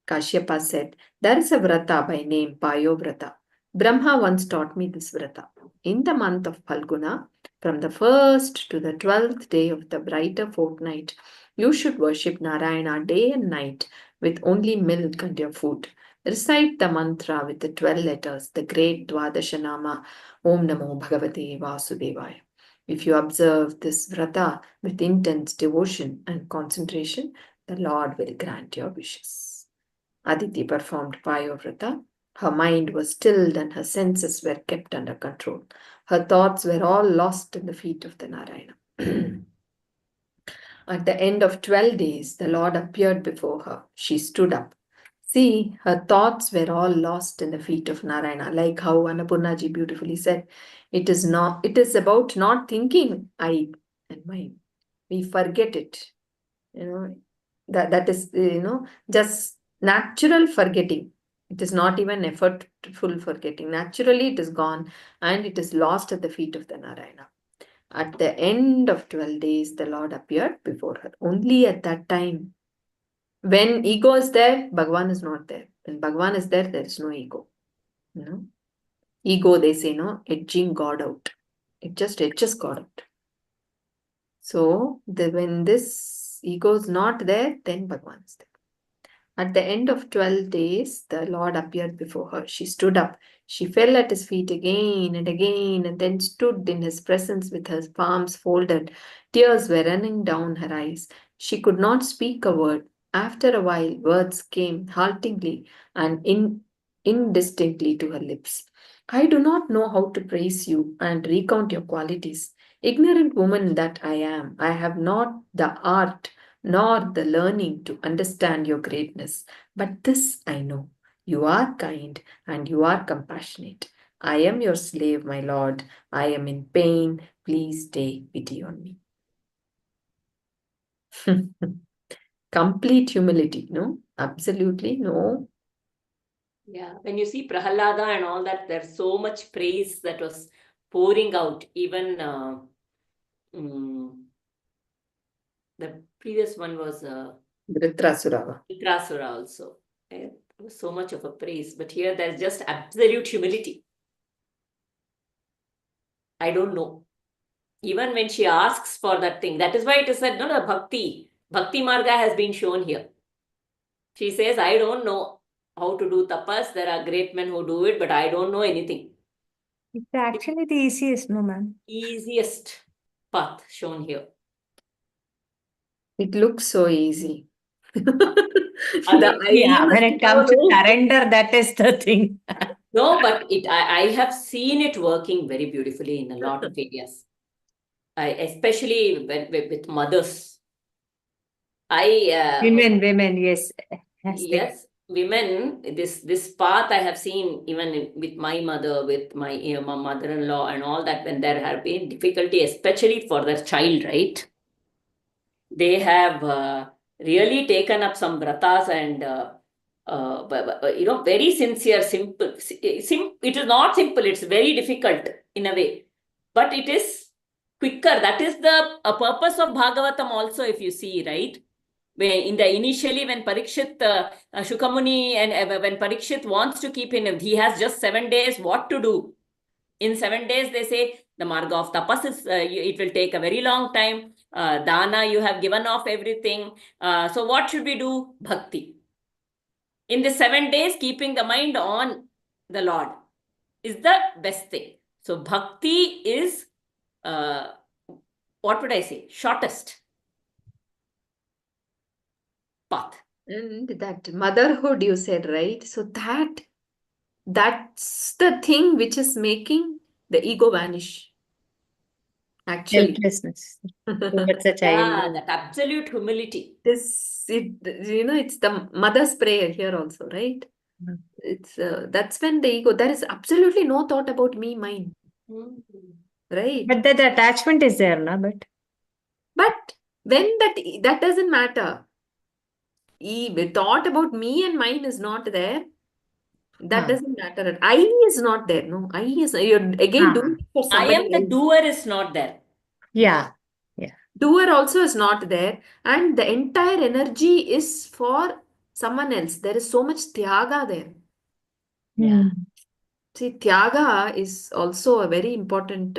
Kashyapa said, there is a vrata by name Payovrata. Brahma once taught me this vrata. In the month of Phalguna, from the 1st to the 12th day of the brighter fortnight, you should worship Narayana day and night with only milk and your food. Recite the mantra with the 12 letters, the great Dwadashanama, Om Namo Bhagavate Vasudevaya. If you observe this vrata with intense devotion and concentration, the Lord will grant your wishes. Aditi performed Payovrata. Her mind was stilled and her senses were kept under control. Her thoughts were all lost in the feet of the Narayana. At the end of 12 days, the Lord appeared before her. She stood up. See, her thoughts were all lost in the feet of Narayana, like how Annapurnaji beautifully said, it is about not thinking I and mine. We forget it. That is, just natural forgetting. It is not even effortful forgetting. Naturally, it is gone and it is lost at the feet of the Narayana. At the end of 12 days, the Lord appeared before her. Only at that time. When ego is there, Bhagavan is not there. When Bhagavan is there, there is no ego. Ego, they say, edging God out. It just edges God out. So, when this ego is not there, then Bhagavan is there. At the end of 12 days, the Lord appeared before her. She stood up. She fell at his feet again, and then stood in his presence with her palms folded. Tears were running down her eyes. She could not speak a word. After a while, words came haltingly and indistinctly to her lips. I do not know how to praise you and recount your qualities. Ignorant woman that I am, I have not the art nor the learning to understand your greatness. But this I know, you are kind and you are compassionate. I am your slave, my lord. I am in pain. Please take pity on me. Complete humility, no? Absolutely no. Yeah, when you see Prahalada and all that, there's so much praise that was pouring out. Even the previous one was Dhritarashtra. Vitrasura also. There was so much of a praise, but here there's just absolute humility. I don't know. Even when she asks for that thing, that is why it is said, no, the Bhakti Marga has been shown here. She says, I don't know how to do tapas. There are great men who do it, but I don't know anything. It's actually the easiest, no, ma'am. Easiest path shown here. It looks so easy. Again, Yeah, idea when is it comes to so- surrender, that is the thing. no, but I have seen it working very beautifully in a lot of areas. Especially with mothers. Women, yes. Yes, women, this path I have seen even with my mother, with my my mother-in-law and all that, when there have been difficulty, especially for their child, right? They have really taken up some vratas and very sincere, simple. It is not simple, it's very difficult in a way, but it is quicker. That is the purpose of Bhagavatam also, if you see, right? Initially when Parikshit, Shukamuni, and when Parikshit wants to keep in, he has just 7 days what to do. In 7 days, they say the marga of tapas is, it will take a very long time. Dana, you have given off everything. So what should we do? Bhakti. In the 7 days, keeping the mind on the Lord is the best thing. So bhakti is, what would I say? Shortest path. And that motherhood you said, right? So that's the thing which is making the ego vanish, actually. Helplessness towards a Yeah, child. that absolute humility. It's the mother's prayer here also, right? Mhm. It's that's when the ego, there is absolutely no thought about me, mine, Mm. right? But that attachment is there, na? But when that doesn't matter. The thought about me and mine is not there. That Huh. doesn't matter. I is not there. No, I is you're again doing it for I somebody am the else. doer is not there. Yeah. Yeah. Doer also is not there, and the entire energy is for someone else. There is so much tyaga there. Yeah. Hmm. See, tyaga is also a very important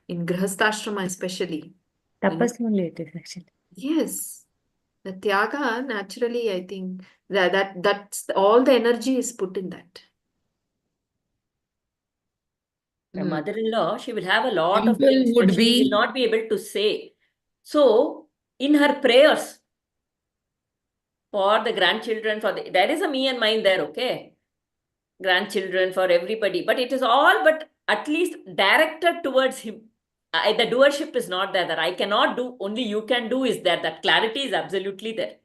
in grihastha especially. Tapas only it is actually. Yes, the tyaga naturally, I think that's all the energy is put in that. My Mm. mother-in-law, she will have a lot of Simple things, but would she will be, not be able to say. So, in her prayers for the grandchildren, there is a me and mine there, okay? Grandchildren, for everybody, but it is all but at least directed towards him. The doership is not there. That I cannot do, only you can do is there. That clarity is absolutely there.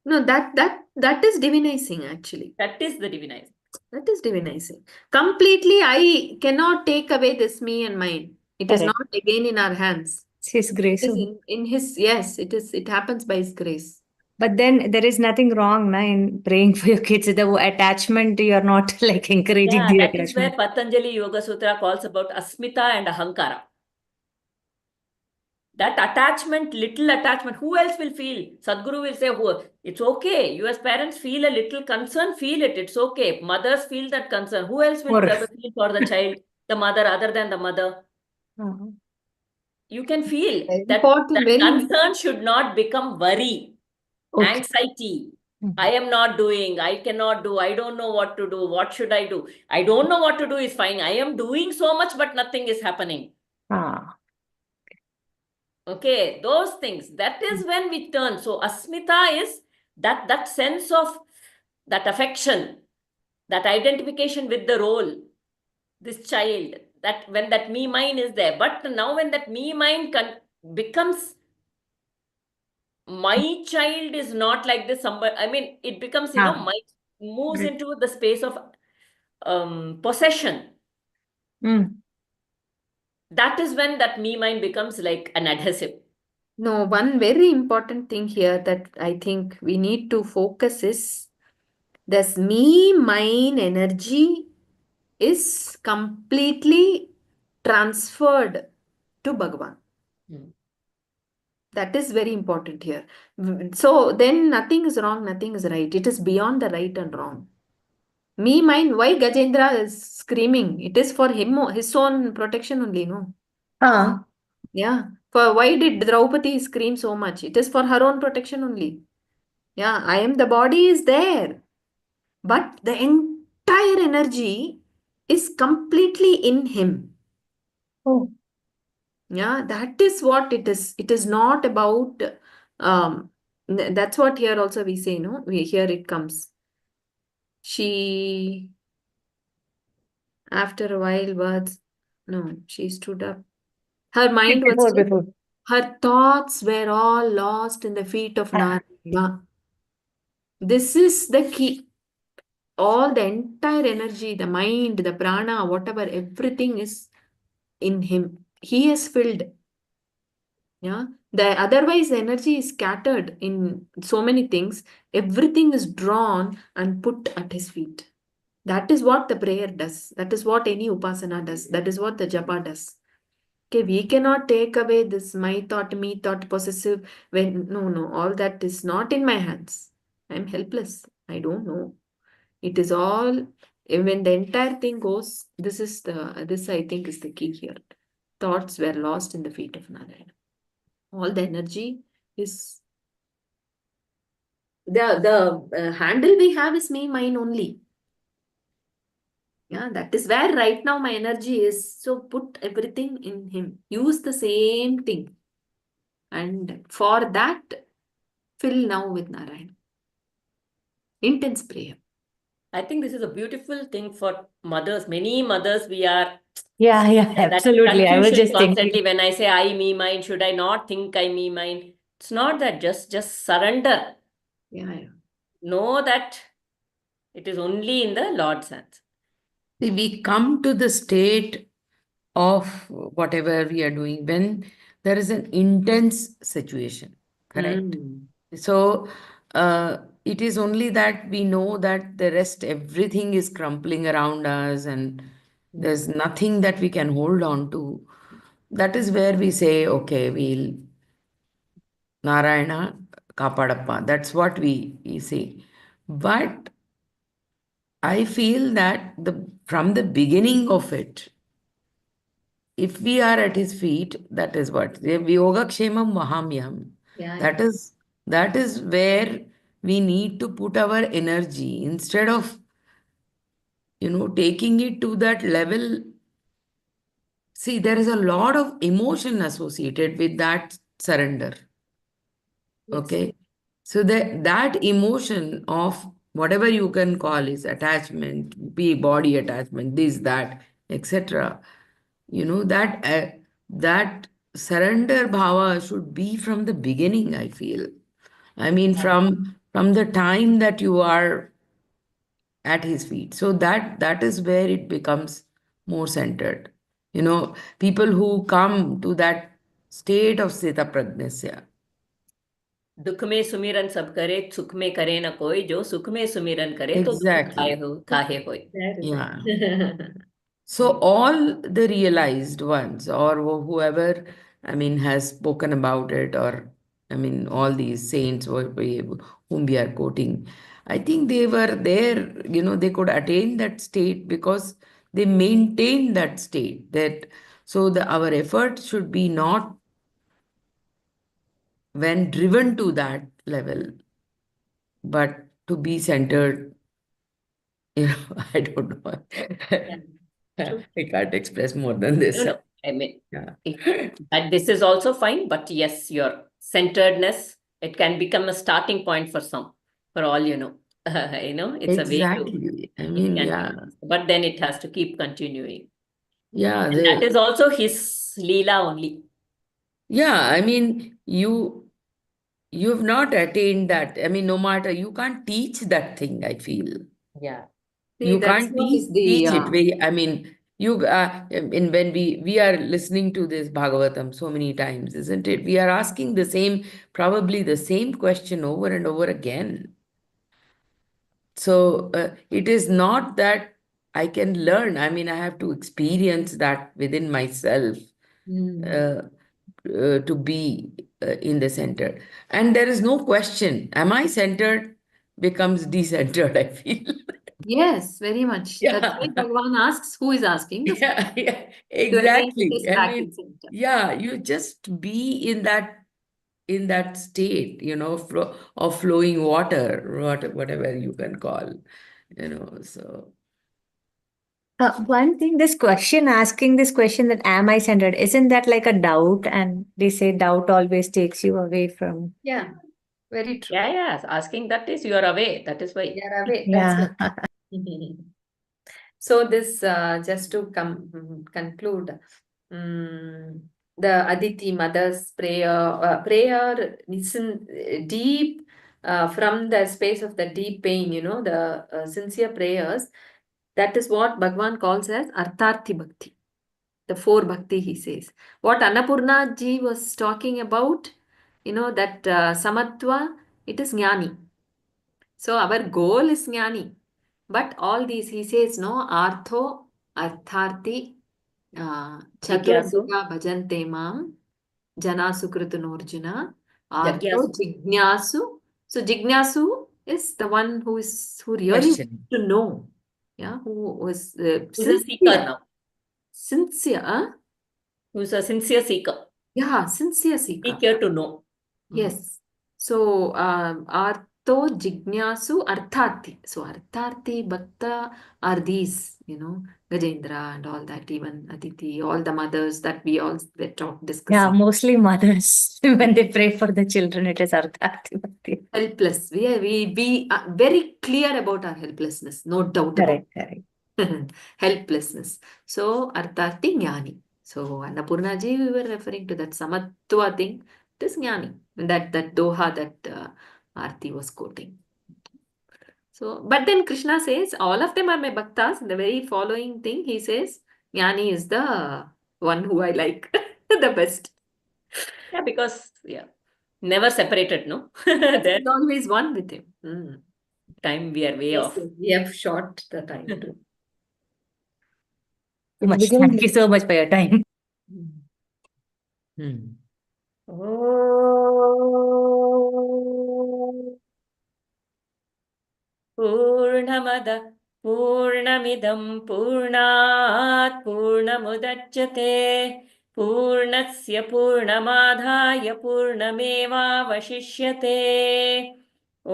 No, that is divinizing actually. That is the divinizing. That is divinizing. Completely, I cannot take away this me and mine. It is Correct. not again in our hands. It's His grace It is only. in his, yes, it happens by his grace. But then there is nothing wrong na, in praying for your kids. The attachment, you're not like encouraging Yeah, the that is where attachment. Patanjali Yoga Sutra calls about asmita and ahankara. That attachment, little attachment, who else will feel? Sadhguru will say, it's okay. You as parents feel a little concern, feel it. It's okay. Mothers feel that concern. Who else will Or feel for the child, the mother, other than the mother? You can feel Very that important, very concern should not become worry, okay. anxiety. I am not doing, I cannot do, I don't know what to do, what should I do? I don't know what to do is fine. I am doing so much, but nothing is happening. Ah. Okay, those things. That is when we turn. So asmita is that sense of that affection, that identification with the role, this child, that when that me mind is there. But now when that me mind becomes my child is not like this, somebody, I mean, it becomes, Ah. my moves into the space of possession. Mm. That is when that me mind becomes like an adhesive. No, one very important thing here that I think we need to focus is this me, mine energy is completely transferred to Bhagavan. Hmm. That is very important here. So then nothing is wrong, nothing is right. It is beyond the right and wrong. Me, mine, why Gajendra is screaming? It is for him, his own protection only, no? Ah. Yeah. For why did Draupadi scream so much? It is for her own protection only. Yeah, I am the body is there, but the entire energy is completely in him. Oh. Yeah, that is what it is. It is not about that's what here also we say, no? We here it comes. She after a while words no, she stood up. Her mind was Before. her thoughts were all lost in the feet of Ah. Narayana. This is the key. All the entire energy, the mind, the prana, whatever, everything is in him. He is filled. Yeah. The otherwise the energy is scattered in so many things. Everything is drawn and put at his feet. That is what the prayer does. That is what any upasana does. That is what the japa does. Okay, we cannot take away this my thought, me thought, possessive. When no, all that is not in my hands. I am helpless. I don't know. It is all when the entire thing goes. This I think is the key here. Thoughts were lost in the feet of Narayana. All the energy is the handle we have is me, mine only. Yeah, that is where right now my energy is. So put everything in him. Use the same thing. And for that, fill now with Narayana. Intense prayer. I think this is a beautiful thing for mothers. Many mothers, we are Yeah, that absolutely. I was confusion just thinking. constantly when I say I, me, mine. Should I not think I, me, mine? It's not that. Just surrender. Yeah. Know that it is only in the Lord's hands. See, we come to the state of whatever we are doing when there is an intense situation, correct? Mm. So it is only that we know that the rest, everything is crumpling around us and there's nothing that we can hold on to. That is where we say, okay, we'll Narayana Kapadappa. That's what we say. But I feel that from the beginning of it, if we are at his feet, that is what Yogakshemam Mahamyam. Yeah. That is where we need to put our energy instead of taking it to that level. See, there is a lot of emotion associated with that surrender. Yes. Okay. So that emotion of whatever you can call is attachment, be body attachment, this, that, etc. That surrender bhava should be from the beginning, I feel. I mean, from the time that you are at his feet. So that is where it becomes more centered. People who come to that state of Sthita Pragnasya. दुख में सुमिरन सब करे, सुख में करे न कोई, जो सुख में सुमिरन करे तो दुख खाए Exactly. हो काहे होय. Yeah. Very So all the realized ones, or I mean, has spoken about it, or I mean, all these saints whom we are quoting, I think they were there. They could attain that state because they maintained that state. Our effort should be not when driven to that level, but to be centered. I don't know. True. I can't express more than this. No, I mean, Yeah. and this is also fine, but yes, your centeredness, it can become a starting point for some, for all you know. It's a way to, Exactly. I it mean, can yeah. be, but then it has to keep continuing. Yeah, And that is also his Leela only. I mean, you've not attained that. I mean, no matter, you can't teach that thing, I feel. Yeah. See, You that's can't what is the teach it. I mean, when we are listening to this Bhagavatam so many times, isn't it? We are asking probably the same question over and over again. So it is not that I can learn. I mean, I have to experience that within myself uh, to be in the center. And there is no question. Am I centered? Becomes decentered, I feel. Yes, very much. That's why Yeah. Bhagavan asks, who is asking the Yeah, to again put exactly. us I back in mean, center. yeah, you just be in that state, of flowing water, whatever you can call, so. One thing, asking this question that am I centered, isn't that like a doubt? And they say doubt always takes you away from. Yeah, very true. Yeah, yeah. Asking that is you are away. That is why. Yeah, away. That's Yeah. it. So this just to conclude, the Aditi mother's prayer is deep from the space of the deep pain. The sincere prayers. That is what Bhagwan calls as Artharthi Bhakti. The four bhakti, he says. What Annapurna ji was talking about, that Samatva, it is Jnani. So our goal is Jnani. But all these, he says, no, Artho, Artharthi, Jigyasu, Chaturmuga Bhajante Mam, Jana Sukrutunorjuna, Artho, Jagyasu, Jignasu. So Jignasu is the one who really wants Question. to know. Yeah, who was who's a seeker now, sincere, who's a sincere seeker, yeah, sincere seeker. eager to know. Yes. So, Artho Jignasu Arthati. So, Arthati Bhakta are these, Gajendra and all that, even Aditi, all the mothers that we all were Yeah, discussing. mostly mothers. When they pray for the children, it is Artharthi Bhakti. Helpless. We are very clear about our helplessness, no doubt about Correct, correct. helplessness. So, Arthati Jnani. So, Annapurna ji, we were referring to that Samatva thing. It is Jnani. That Doha that Aarti was quoting. So, but then Krishna says, all of them are my bhaktas. In the very following thing, he says, Jnani is the one who I like the best. Yeah, because never separated, no. Yes, That he's always one with him. time we are way Yes, off. yes, we have short the time too. Too much. Thank you so much for your time. Hmm. Oh. पूर्णमद पूर्णमिदं पूर्णात् पूर्णमुदच्यते पूर्णस्य पूर्णमादाय पूर्णमेवावशिष्यते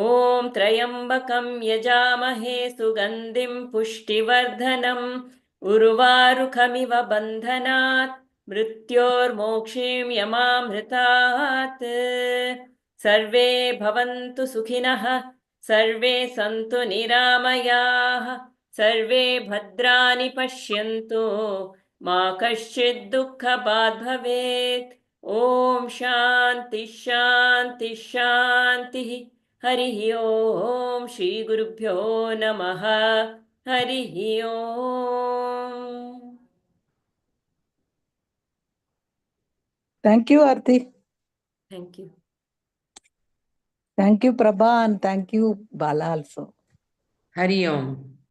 ॐ त्र्यम्बकं यजामहे सुगन्धिं पुष्टिवर्धनम् उर्वारुकमिव बन्धनात् मृत्योर्मोक्षीं यमामृतात् सर्वे भवन्तु सुखिनः सर्वे सन्तु निरामयाः सर्वे भद्राणि पश्यन्तु मा कश्चित् दुःखभाग् भवेत् ॐ शान्ति शान्ति शान्तिः हरिः ॐ श्रीगुरुभ्यो नमः हरिः ॐ Thank you, Arti. Thank you. Thank you, Prabha, and thank you, Bala also. Hari Om.